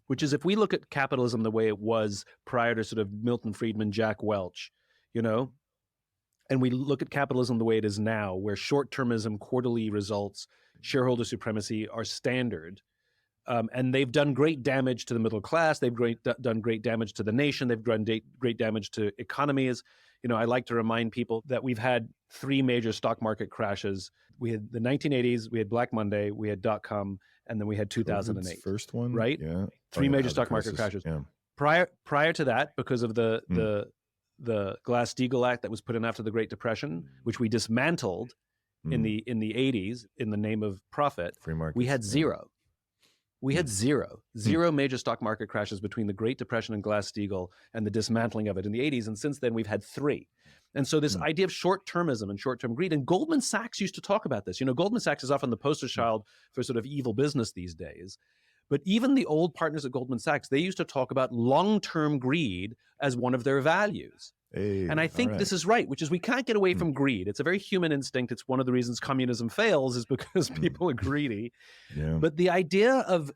S1: which is if we look at capitalism the way it was prior to sort of Milton Friedman, Jack Welch, and we look at capitalism the way it is now, where short-termism, quarterly results, shareholder supremacy are standard, and they've done great damage to the middle class. They've done great damage to the nation. They've done great damage to economies. I like to remind people that we've had 3 major stock market crashes. We had the 1980s, we had Black Monday, we had .com, and then we had 2008.
S2: First one,
S1: right?
S2: Yeah,
S1: 3 major stock market crashes.
S2: Yeah.
S1: Prior to that, because of the Glass-Steagall Act that was put in after the Great Depression, which we dismantled in the 80s in the name of profit,
S2: Free markets,
S1: we had zero. We had zero major stock market crashes between the Great Depression and Glass-Steagall and the dismantling of it in the 80s. And since then, we've had 3. And so this idea of short-termism and short-term greed, and Goldman Sachs used to talk about this. Goldman Sachs is often the poster child for sort of evil business these days. But even the old partners at Goldman Sachs, they used to talk about long-term greed as one of their values.
S2: Hey,
S1: and I think this is right, which is we can't get away from greed. It's a very human instinct. It's one of the reasons communism fails is because people are greedy.
S2: Yeah.
S1: But the idea of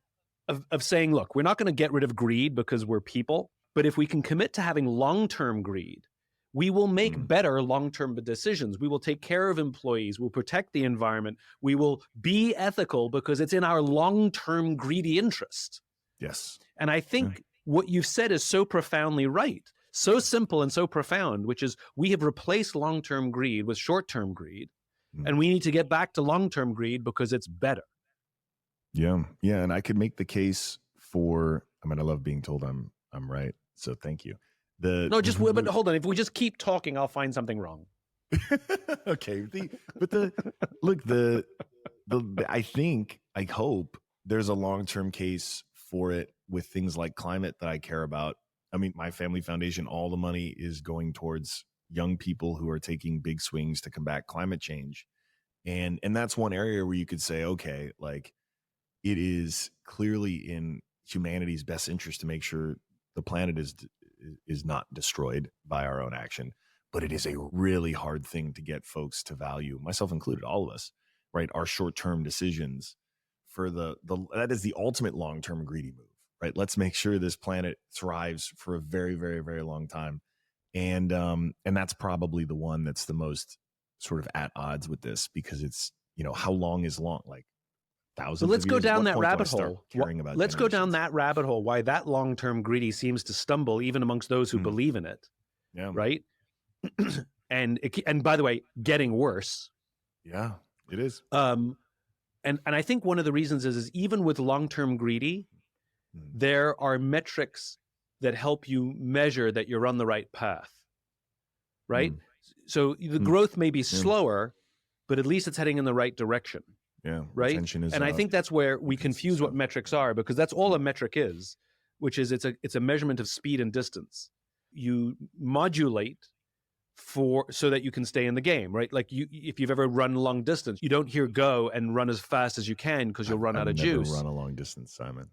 S1: saying, look, we're not going to get rid of greed because we're people, but if we can commit to having long-term greed, we will make better long-term decisions. We will take care of employees. We'll protect the environment. We will be ethical because it's in our long-term greedy interest.
S2: Yes.
S1: And I think what you've said is so profoundly right, so simple and so profound, which is we have replaced long-term greed with short-term greed. And we need to get back to long-term greed because it's better.
S2: Yeah. Yeah. And I could make the case for, I mean, I love being told I'm right. So thank you.
S1: But hold on. If we just keep talking, I'll find something wrong.
S2: Okay. I hope there's a long-term case for it with things like climate that I care about. I mean, my family foundation, all the money is going towards young people who are taking big swings to combat climate change. And that's one area where you could say, okay, like it is clearly in humanity's best interest to make sure the planet is not destroyed by our own action. But it is a really hard thing to get folks to value, myself included, all of us, right? Our short-term decisions for that is the ultimate long-term greedy move, right? Let's make sure this planet thrives for a very, very, very long time. And that's probably the one that's the most sort of at odds with this, because it's, how long is long? Like thousands
S1: so let's
S2: of
S1: go
S2: years?
S1: down
S2: At what
S1: that
S2: point do I
S1: rabbit
S2: start
S1: hole.
S2: caring about
S1: Let's go down
S2: generations?
S1: that rabbit hole, why that long-term greedy seems to stumble even amongst those who believe in it.
S2: Yeah.
S1: Right? and by the way, getting worse.
S2: Yeah, it is.
S1: And I think one of the reasons is even with long-term greedy, there are metrics that help you measure that you're on the right path, right? So the growth may be slower, but at least it's heading in the right direction.
S2: Yeah,
S1: right.
S2: retention is
S1: And I
S2: up.
S1: think that's where we confuse what metrics are, because that's all a metric is, which is it's a measurement of speed and distance. You modulate so that you can stay in the game, right? Like if you've ever run long distance, you don't hear go and run as fast as you can because you'll run out of juice.
S2: I've never run a long distance, Simon.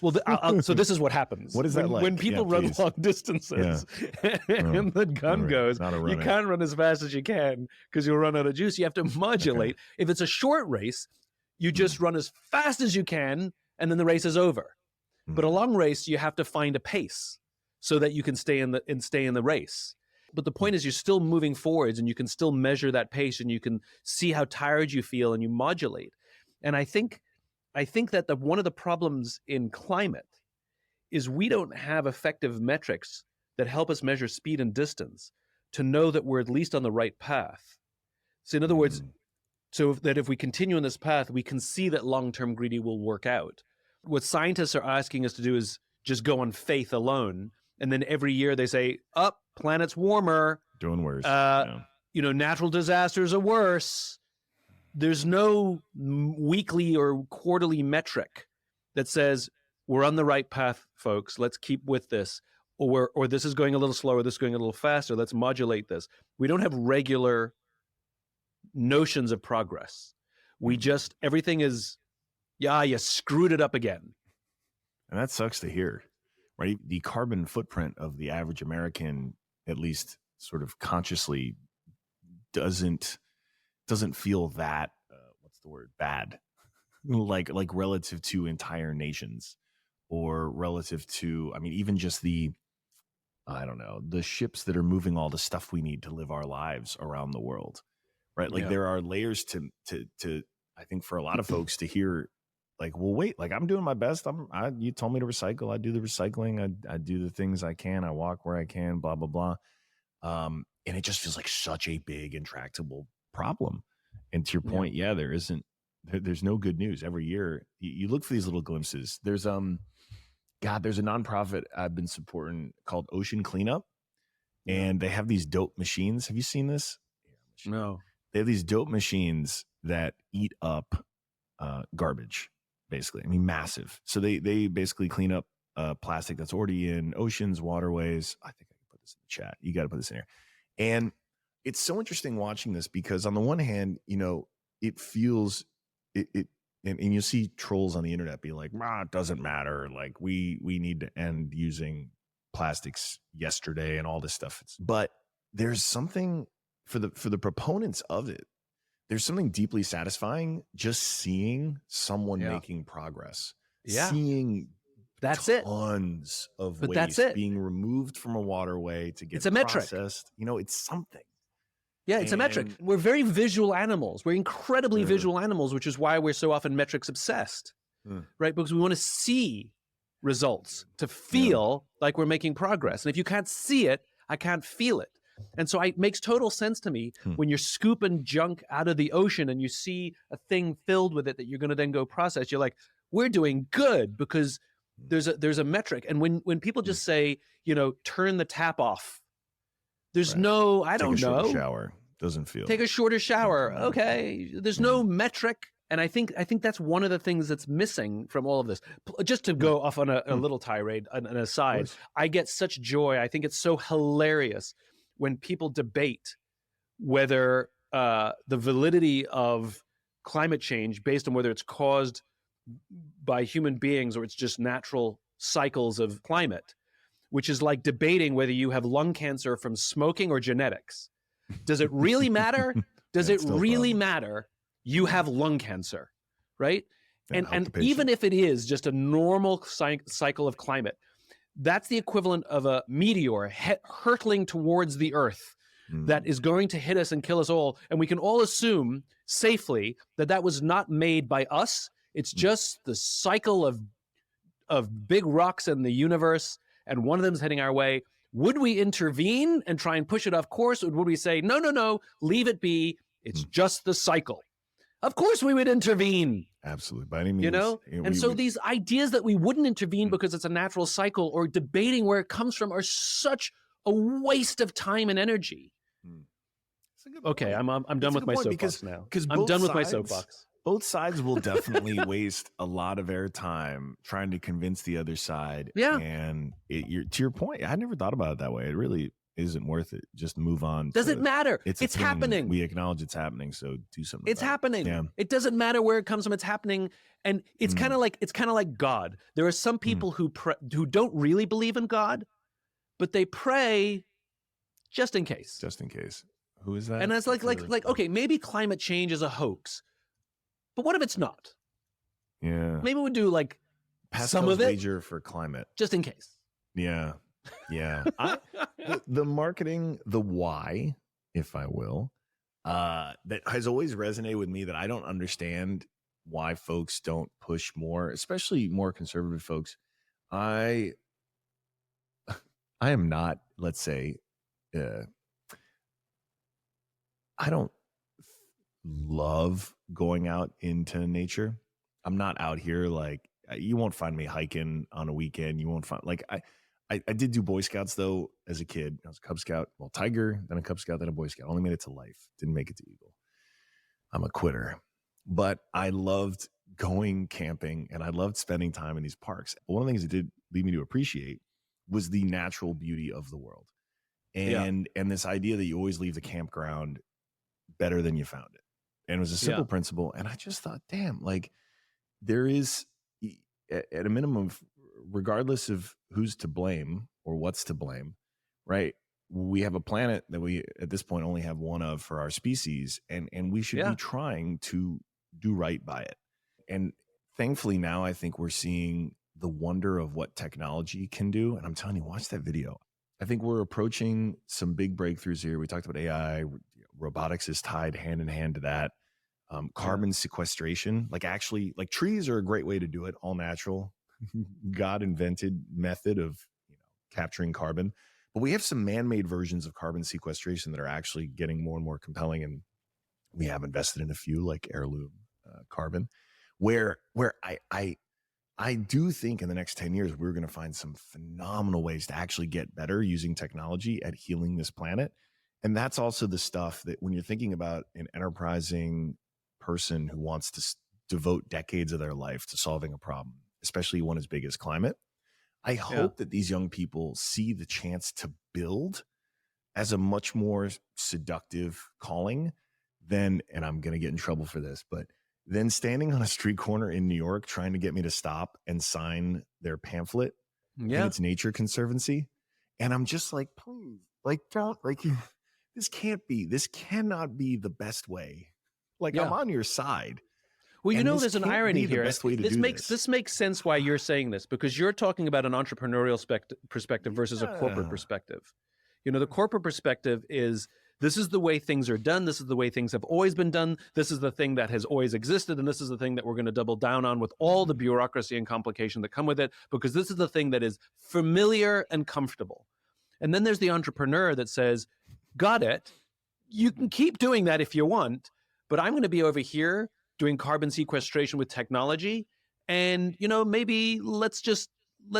S1: Well, so this is what happens.
S2: What is that like?
S1: When people run long distances and the gun goes, you can't run as fast as you can because you'll run out of juice. You have to modulate. Okay. If it's a short race, you just run as fast as you can and then the race is over. But a long race, you have to find a pace so that you can stay in the race. But the point is you're still moving forwards and you can still measure that pace and you can see how tired you feel and you modulate. And I think that one of the problems in climate is we don't have effective metrics that help us measure speed and distance to know that we're at least on the right path. So in other words, so that if we continue on this path, we can see that long-term greedy will work out. What scientists are asking us to do is just go on faith alone. And then every year they say, planet's warmer.
S2: Doing worse.
S1: Natural disasters are worse. There's no weekly or quarterly metric that says we're on the right path, folks. Let's keep with this. Or this is going a little slower, this is going a little faster. Let's modulate this. We don't have regular notions of progress. We just, everything is, you screwed it up again.
S2: And that sucks to hear, right? The carbon footprint of the average American, at least sort of consciously, doesn't feel that bad, like relative to entire nations, or relative to, I mean, even just the ships that are moving all the stuff we need to live our lives around the world, right? Like there are layers to I think for a lot of folks to hear, like, well, wait, like I'm doing my best. You told me to recycle. I do the recycling. I do the things I can. I walk where I can, blah, blah, blah. And it just feels like such a big intractable problem. And to your point, there's no good news. Every year you look for these little glimpses. There's a nonprofit I've been supporting called Ocean Cleanup, and they have these dope machines. Have you seen this?
S1: No.
S2: They have these dope machines that eat up garbage, basically. I mean, massive. So they basically clean up plastic that's already in oceans, waterways. I think I can put this in the chat. You got to put this in here. And it's so interesting watching this because on the one hand, it feels and you see trolls on the internet be like, it doesn't matter. Like we need to end using plastics yesterday and all this stuff. But there's something for the proponents of it. There's something deeply satisfying just seeing someone making progress.
S1: Yeah.
S2: Seeing tons of waste being removed from a waterway to get processed. It's something.
S1: Yeah, it's a metric. We're very visual animals. We're incredibly visual animals, which is why we're so often metrics obsessed, right? Because we want to see results to feel like we're making progress. And if you can't see it, I can't feel it. And so it makes total sense to me when you're scooping junk out of the ocean and you see a thing filled with it that you're going to then go process. You're like, we're doing good because there's a metric. And when people just say, turn the tap off, there's no, I don't know.
S2: Take a shorter shower. Doesn't feel.
S1: Take a shorter shower. Okay. There's no metric. And I think that's one of the things that's missing from all of this. Just to go off on a little tirade, an aside, I get such joy. I think it's so hilarious when people debate whether the validity of climate change based on whether it's caused by human beings or it's just natural cycles of climate, which is like debating whether you have lung cancer from smoking or genetics. Does it really matter? Does it really matter? You have lung cancer, right? And even if it is just a normal cycle of climate, that's the equivalent of a meteor hurtling towards the Earth that is going to hit us and kill us all. And we can all assume safely that was not made by us. It's just the cycle of big rocks in the universe, and one of them is heading our way. Would we intervene and try and push it off course, or would we say, no, leave it be? It's just the cycle. Of course we would intervene.
S2: Absolutely. By any means.
S1: And so these ideas that we wouldn't intervene because it's a natural cycle or debating where it comes from are such a waste of time and energy. Okay, I'm done with my soapbox now. I'm done with my soapbox.
S2: Both sides will definitely waste a lot of airtime trying to convince the other side.
S1: Yeah.
S2: And to your point, I never thought about it that way. It really isn't worth it. Just move on.
S1: Does it matter? It's happening.
S2: We acknowge it's happening, so do something.
S1: It's happening.
S2: Yeah.
S1: It doesn't matter where it comes from. It's happening, and it's kind of like God. There are some people who don't really believe in God, but they pray just in case.
S2: Just in case. Who is that?
S1: And it's like okay, maybe climate change is a hoax, but what if it's not?
S2: Yeah.
S1: Maybe we'll do
S2: Pascal's
S1: some of it
S2: wager for climate,
S1: just in case.
S2: Yeah. The marketing, the why, if I will, that has always resonated with me, that I don't understand why folks don't push more, especially more conservative folks. I am not, let's say, I don't love going out into nature. I'm not out here you won't find me hiking on a weekend. You won't find I did do Boy Scouts though as a kid. I was a Cub Scout, well, Tiger, then a Cub Scout, then a Boy Scout. Only made it to life. Didn't make it to Eagle. I'm a quitter. But I loved going camping and I loved spending time in these parks. But one of the things it did lead me to appreciate was the natural beauty of the world. And this idea that you always leave the campground better than you found it. And it was a simple principle. And I just thought, damn, there is, at a minimum, regardless of who's to blame or what's to blame, right? We have a planet that we, at this point, only have one of for our species, and we should be trying to do right by it. And thankfully now I think we're seeing the wonder of what technology can do. And I'm telling you, watch that video. I think we're approaching some big breakthroughs here. We talked about AI, robotics is tied hand in hand to that. Carbon sequestration, trees are a great way to do it, all natural. God invented method of capturing carbon, but we have some man-made versions of carbon sequestration that are actually getting more and more compelling, and we have invested in a few like heirloom carbon, where I do think in the next 10 years we're going to find some phenomenal ways to actually get better using technology at healing this planet. And that's also the stuff that when you're thinking about an enterprising person who wants to devote decades of their life to solving a problem, especially one as big as climate, I hope that these young people see the chance to build as a much more seductive calling than, and I'm going to get in trouble for this, but then standing on a street corner in New York trying to get me to stop and sign their pamphlet. Yeah. It's Nature Conservancy. And I'm just like, please, this cannot be the best way. I'm on your side.
S1: Well, there's an irony here. This makes sense why you're saying this, because you're talking about an entrepreneurial perspective versus a corporate perspective. The corporate perspective is, this is the way things are done. This is the way things have always been done. This is the thing that has always existed. And this is the thing that we're going to double down on with all the bureaucracy and complication that come with it, because this is the thing that is familiar and comfortable. And then there's the entrepreneur that says, got it. You can keep doing that if you want, but I'm going to be over here doing carbon sequestration with technology. And, maybe let's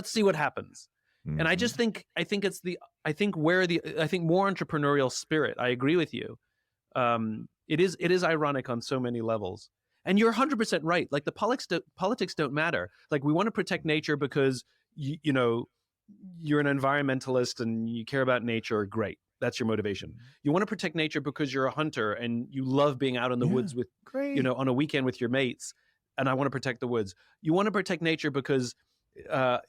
S1: see what happens. Mm-hmm. And I think more entrepreneurial spirit. I agree with you. It is ironic on so many levels. And you're 100% right. Like the politics don't matter. Like we want to protect nature because you're an environmentalist and you care about nature. Great. That's your motivation. You want to protect nature because you're a hunter and you love being out in the woods with, on a weekend with your mates. And I want to protect the woods. You want to protect nature because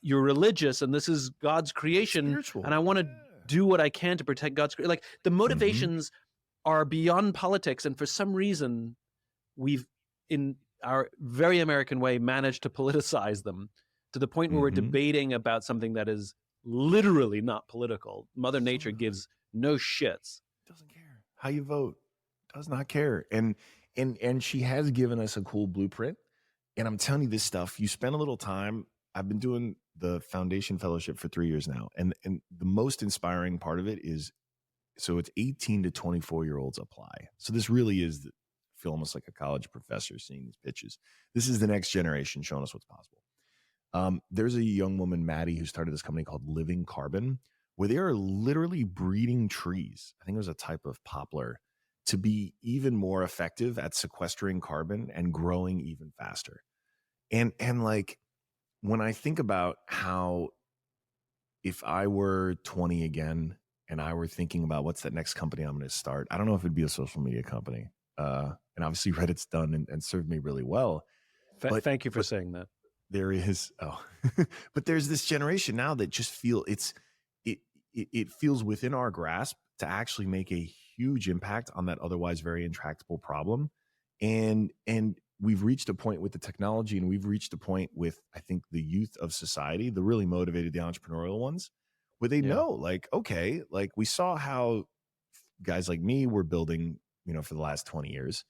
S1: you're religious and this is God's creation. Spiritual. And I want to do what I can to protect God's creation. Like the motivations are beyond politics. And for some reason, we've, in our very American way, managed to politicize them to the point where we're debating about something that is literally not political. Mother Nature gives no shits.
S2: Doesn't care how you vote. Does not care. And she has given us a cool blueprint. And I'm telling you this stuff, you spend a little time. I've been doing the foundation fellowship for 3 years now. And the most inspiring part of it is, so it's 18 to 24-year-olds apply. So this really is, feel almost like a college professor seeing these pitches. This is the next generation showing us what's possible. There's a young woman, Maddie, who started this company called Living Carbon, where they are literally breeding trees. I think it was a type of poplar to be even more effective at sequestering carbon and growing even faster. And like, when I think about how, if I were 20 again and I were thinking about what's that next company I'm going to start, I don't know if it'd be a social media company. And obviously Reddit's done and served me really well.
S1: Thank you for saying that.
S2: There is, but there's this generation now that just feel it feels within our grasp to actually make a huge impact on that otherwise very intractable problem. And we've reached a point with the technology, and we've reached a point with, I think, the youth of society, the really motivated, the entrepreneurial ones, where they know, like, okay, like we saw how guys like me were building, for the last 20 years.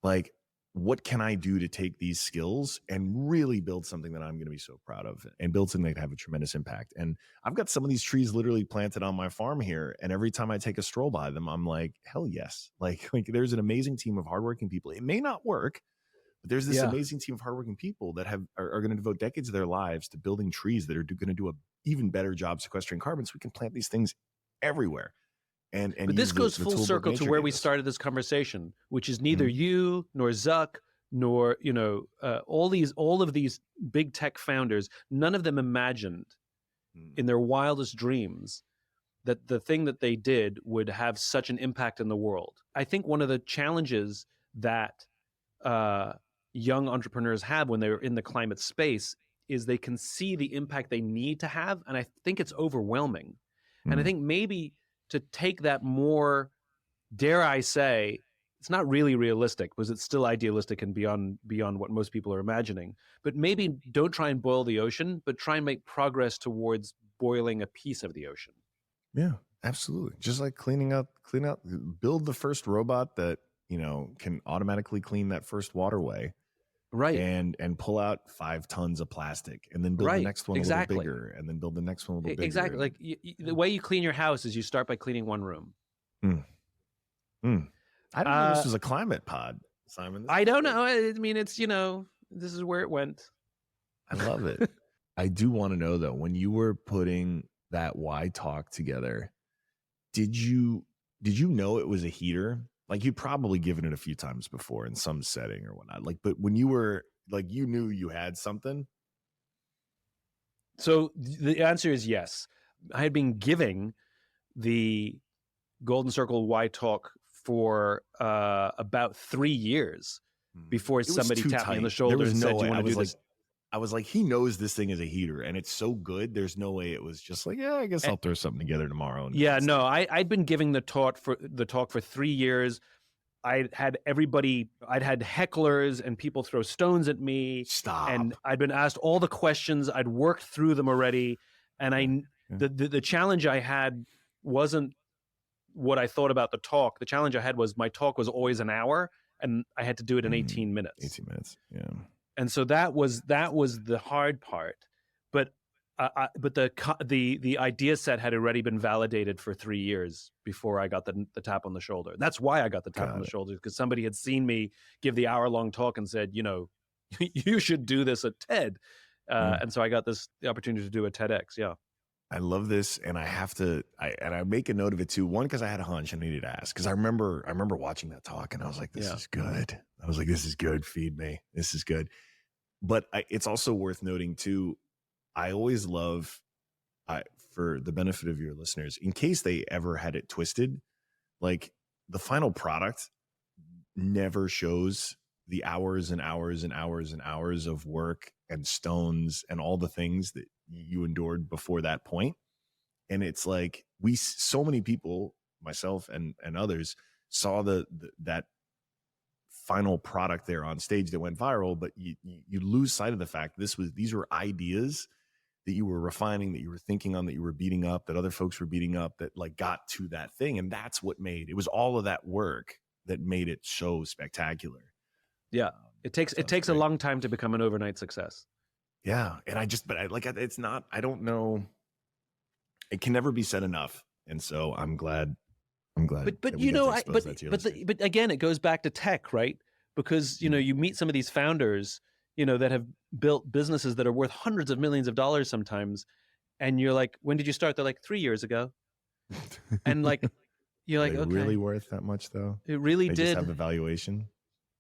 S2: Like, what can I do to take these skills and really build something that I'm going to be so proud of, and build something that have a tremendous impact? And I've got some of these trees literally planted on my farm here. And every time I take a stroll by them, I'm like, hell yes. Like there's an amazing team of hardworking people. It may not work, but there's this amazing team of hardworking people that are going to devote decades of their lives to building trees that are going to do an even better job sequestering carbon, so we can plant these things everywhere. But
S1: this goes full circle to where we started this conversation, which is neither you nor Zuck nor all of these big tech founders. None of them imagined in their wildest dreams that the thing that they did would have such an impact in the world. I think one of the challenges that young entrepreneurs have when they're in the climate space is they can see the impact they need to have, and I think it's overwhelming. And I think maybe to take that more, dare I say, it's not really realistic because it's still idealistic and beyond what most people are imagining. But maybe don't try and boil the ocean, but try and make progress towards boiling a piece of the ocean.
S2: Yeah, absolutely. Just like clean out, build the first robot that, can automatically clean that first waterway.
S1: Right.
S2: And pull out 5 tons of plastic, and then build the next one a little bigger, and then build the next one a little bigger.
S1: Exactly. Like the way you clean your house is you start by cleaning one room.
S2: I didn't know this was a climate pod, Simon.
S1: I don't know. I mean, it's, this is where it went.
S2: I love it. I do want to know, though, when you were putting that Why Talk together, did you know it was a heater? Like, you'd probably given it a few times before in some setting or whatnot. Like, but when you were like, you knew you had something.
S1: So the answer is yes. I had been giving the Golden Circle Why Talk for about 3 years before somebody tapped me on the shoulder and said, "Do you want to do this?"
S2: I was like, he knows this thing is a heater, and it's so good. There's no way it was just like, yeah, I guess I'll throw something together tomorrow.
S1: I'd been giving the talk for 3 years. I'd had hecklers and people throw stones at me.
S2: Stop.
S1: And I'd been asked all the questions. I'd worked through them already. And the challenge I had wasn't what I thought about the talk. The challenge I had was my talk was always an hour, and I had to do it in 18 minutes.
S2: 18 minutes, yeah.
S1: And so that was the hard part. But but the idea set had already been validated for 3 years before I got the tap on the shoulder. That's why I got the tap on the shoulder, because somebody had seen me give the hour-long talk and said, you should do this at TED. And so I got the opportunity to do a TEDx. Yeah.
S2: I love this, and I make a note of it too. One, because I had a hunch and I needed to ask. Because I remember watching that talk, and I was like, "This is good." I was like, "This is good. Feed me. This is good." But it's also worth noting too. I always love, for the benefit of your listeners, in case they ever had it twisted, like the final product never shows the hours and hours and hours and hours of work and stones and all the things that you endured before that point. And it's like so many people, myself and others, saw that final product there on stage that went viral, but you lose sight of the fact these were ideas that you were refining, that you were thinking on, that you were beating up, that other folks were beating up, that like got to that thing. And that's what it was all of that work that made it so spectacular.
S1: Yeah. It takes a long time to become an overnight success.
S2: Yeah. And it's not, I don't know. It can never be said enough. And so I'm glad.
S1: But again, it goes back to tech, right? Because, you meet some of these founders, that have built businesses that are worth hundreds of millions of dollars sometimes. And you're like, when did you start? They're like 3 years ago. And like, you're like, okay.
S2: Really worth that much though?
S1: It really
S2: did. Just have the valuation.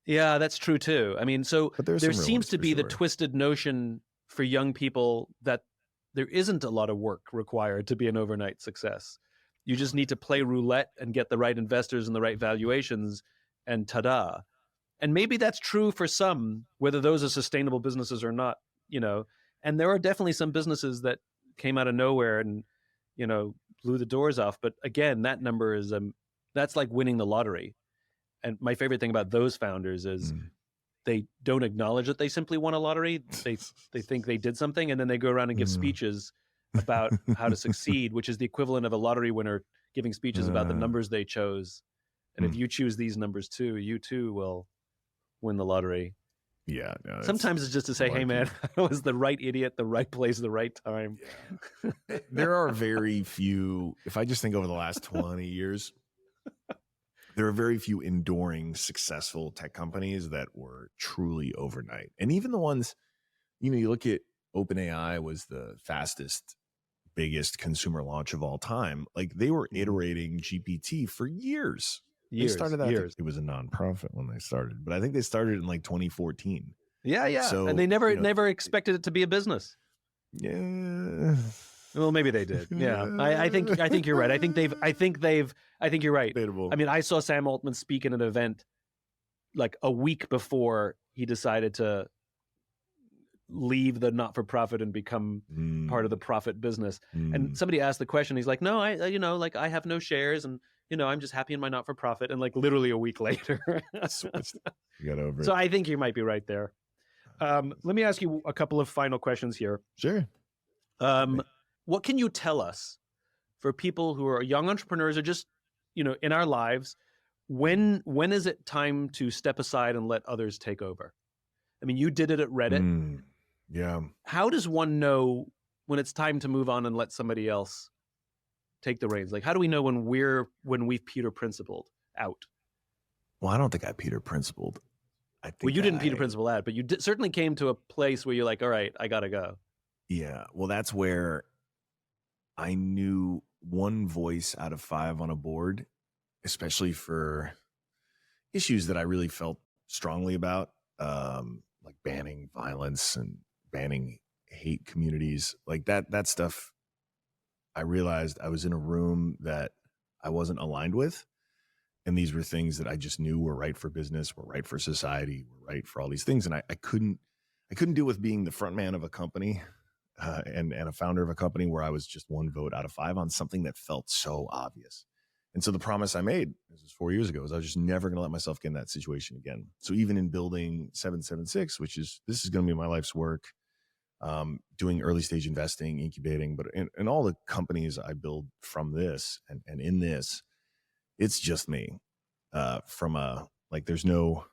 S1: Yeah, that's true too. I mean, so there seems to be the twisted notion for young people that there isn't a lot of work required to be an overnight success. You just need to play roulette and get the right investors and the right valuations, and ta-da. And maybe that's true for some, whether those are sustainable businesses or not, And there are definitely some businesses that came out of nowhere and, blew the doors off. But again, that number is, that's like winning the lottery. And my favorite thing about those founders is they don't acknowledge that they simply won a lottery. They think they did something, and then they go around and give speeches about how to succeed, which is the equivalent of a lottery winner giving speeches about the numbers they chose. And if you choose these numbers too, you too will win the lottery.
S2: Yeah. No,
S1: sometimes it's just to say, hey man, I was the right idiot, the right place, the right time.
S2: Yeah. There are very few, if I just think over the last 20 years, there are very few enduring, successful tech companies that were truly overnight. And even the ones, you look at OpenAI was the fastest, biggest consumer launch of all time. Like they were iterating GPT for years. They started that. It was a nonprofit when they started, but I think they started in like 2014.
S1: Yeah. So, and they never expected it to be a business.
S2: Yeah.
S1: Well, maybe they did. Yeah. I think you're right. I think you're right.
S2: Debatable.
S1: I mean, I saw Sam Altman speak at an event like a week before he decided to leave the not-for-profit and become part of the profit business. And somebody asked the question. He's like, no, I have no shares, and I'm just happy in my not-for-profit. And like literally a week later,
S2: you got over it.
S1: So I think you might be right there. Let me ask you a couple of final questions here.
S2: Sure.
S1: What can you tell us for people who are young entrepreneurs or just, in our lives, when is it time to step aside and let others take over? I mean, you did it at Reddit.
S2: Yeah.
S1: How does one know when it's time to move on and let somebody else take the reins? Like, how do we know when we've Peter Principled out?
S2: Well, I don't think I Peter Principled.
S1: You didn't Peter Principle out, but you certainly came to a place where you're like, all right, I got to go.
S2: Yeah. Well, that's where I knew one voice out of 5 on a board, especially for issues that I really felt strongly about, like banning violence and banning hate communities, like that stuff. I realized I was in a room that I wasn't aligned with. And these were things that I just knew were right for business, were right for society, were right for all these things. And I couldn't deal with being the front man of a company and a founder of a company where I was just 1 vote out of 5 on something that felt so obvious. And so the promise I made, this was 4 years ago, is I was just never going to let myself get in that situation again. So even in building 776, this is going to be my life's work, doing early stage investing, incubating, but in all the companies I build from this and in this, it's just me. There's no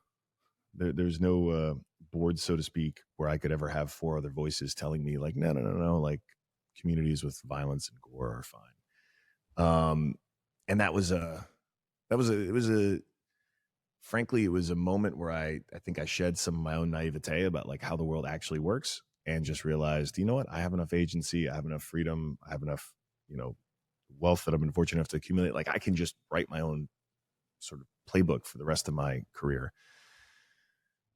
S2: board, so to speak, where I could ever have 4 other voices telling me like, no, like communities with violence and gore are fine. And frankly, it was a moment where I think I shed some of my own naivete about like how the world actually works, and just realized, you know what, I have enough agency, I have enough freedom, I have enough, wealth that I've been fortunate enough to accumulate. Like I can just write my own sort of playbook for the rest of my career.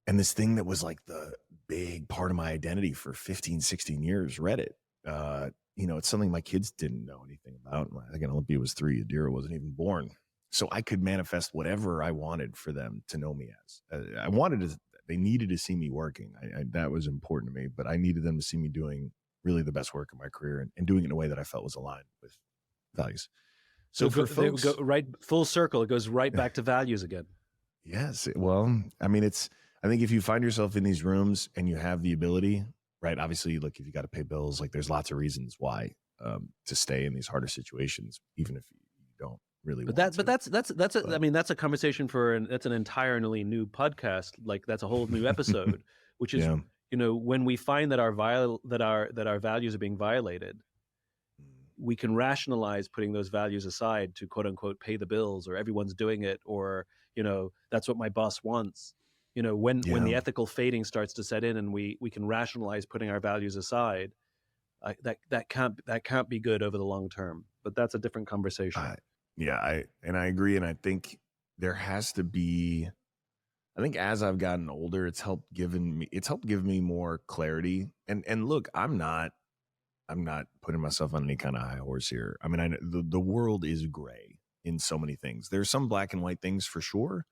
S2: And this thing that was like the big part of my identity for 15, 16 years, Reddit, it's something my kids didn't know anything about. Again, Olympia was 3, Adira wasn't even born. So I could manifest whatever I wanted for them to know me as. They needed to see me working. That was important to me, but I needed them to see me doing really the best work of my career and doing it in a way that I felt was aligned with values. So for folks,
S1: go right full circle. It goes right back to values again.
S2: Yes. Well, I mean, I think if you find yourself in these rooms and you have the ability, right? Obviously, look, if you got to pay bills, like there's lots of reasons why to stay in these harder situations, even if you don't really want to.
S1: That's a conversation that's an entirely new podcast. Like that's a whole new episode, which is, when we find that our values are being violated, we can rationalize putting those values aside to quote unquote pay the bills, or everyone's doing it, or that's what my boss wants. When the ethical fading starts to set in, and we can rationalize putting our values aside, that can't be good over the long term. But that's a different conversation.
S2: I agree, and I think there has to be. I think as I've gotten older, it's helped give me more clarity. And look, I'm not putting myself on any kind of high horse here. I mean, the world is gray in so many things. There's some black and white things for sure,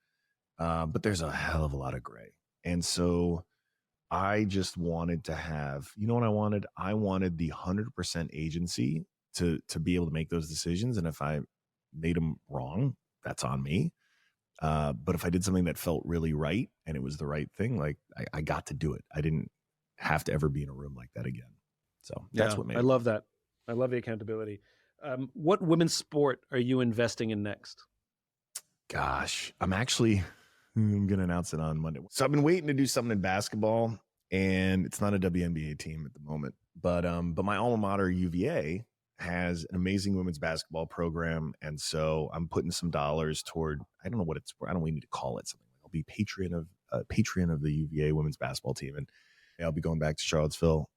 S2: but there's a hell of a lot of gray. And so I just wanted to have, what I wanted? I wanted the 100% agency to be able to make those decisions. And if I made them wrong, that's on me. But if I did something that felt really right and it was the right thing, like I got to do it. I didn't have to ever be in a room like that again. So that's what made
S1: I love that. I love the accountability. What women's sport are you investing in next?
S2: Gosh, I'm going to announce it on Monday. So I've been waiting to do something in basketball, and it's not a WNBA team at the moment, but my alma mater, UVA, has an amazing women's basketball program. And so I'm putting some dollars toward, I don't know what I don't even need to call it something. I'll be patron of the UVA women's basketball team. And I'll be going back to Charlottesville,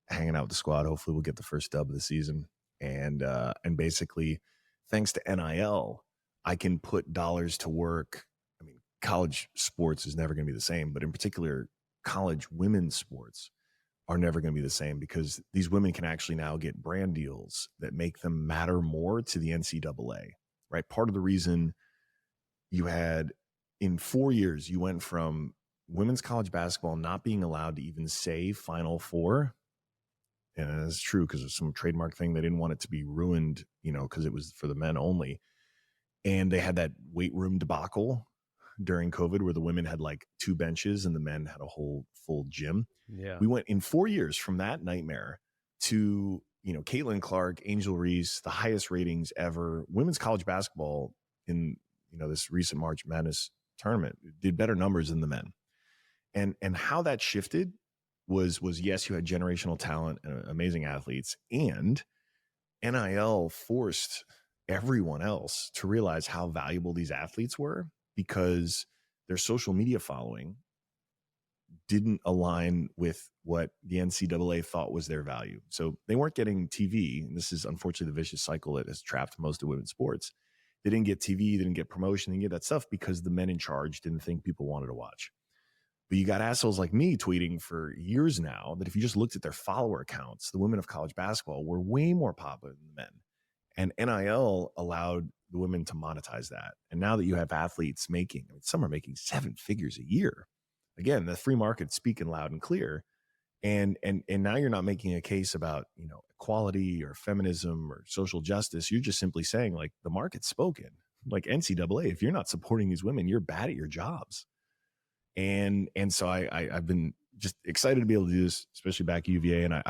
S2: hanging out with the squad. Hopefully we'll get the first dub of the season. And basically, thanks to NIL, I can put dollars to work. I mean, college sports is never going to be the same, but in particular, college women's sports are never going to be the same, because these women can actually now get brand deals that make them matter more to the NCAA, right? Part of the reason you had, in 4 years, you went from women's college basketball not being allowed to even say Final Four. And that's true because of some trademark thing. They didn't want it to be ruined, because it was for the men only. And they had that weight room debacle during COVID where the women had like 2 benches and the men had a whole full gym.
S1: Yeah.
S2: We went in 4 years from that nightmare to, Caitlin Clark, Angel Reese, the highest ratings ever. Women's college basketball in, this recent March Madness tournament did better numbers than the men. And how that shifted was yes, you had generational talent and amazing athletes, and NIL forced everyone else to realize how valuable these athletes were, because their social media following didn't align with what the NCAA thought was their value. So they weren't getting TV. And this is unfortunately the vicious cycle that has trapped most of women's sports. They didn't get TV, they didn't get promotion, they didn't get that stuff because the men in charge didn't think people wanted to watch. But you got assholes like me tweeting for years now that if you just looked at their follower counts, the women of college basketball were way more popular than the men. And NIL allowed the women to monetize that. And now that you have athletes making, some are making 7 figures a year. Again, the free market's speaking loud and clear. And now you're not making a case about, equality or feminism or social justice. You're just simply saying, like, the market's spoken. Like NCAA, if you're not supporting these women, you're bad at your jobs. And so I've been just excited to be able to do this, especially back at UVA. And I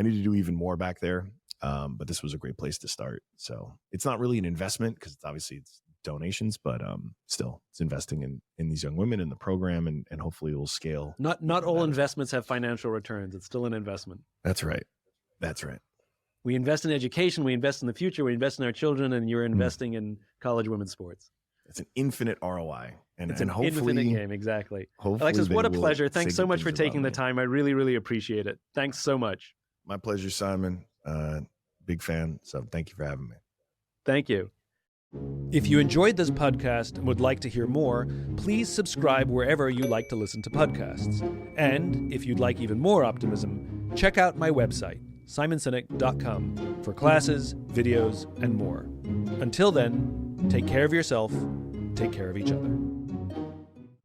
S2: need to do even more back there. But this was a great place to start. So it's not really an investment because it's donations, but still it's investing in these young women in the program, and hopefully it will scale.
S1: Not all investments have financial returns. It's still an investment.
S2: That's right. That's right.
S1: We invest in education, we invest in the future, we invest in our children, and you're investing in college women's sports.
S2: It's an infinite ROI.
S1: It's an infinite game, exactly.
S2: Hopefully
S1: Alexis, what a
S2: they will
S1: pleasure. Thanks
S2: say
S1: so
S2: good
S1: much for
S2: things about
S1: taking the
S2: me.
S1: time. I really, really appreciate it. Thanks so much.
S2: My pleasure, Simon. Big fan. So thank you for having me.
S1: Thank you. If you enjoyed this podcast and would like to hear more, please subscribe wherever you like to listen to podcasts. And if you'd like even more optimism, check out my website, simonsinek.com, for classes, videos, and more. Until then, take care of yourself, take care of each other.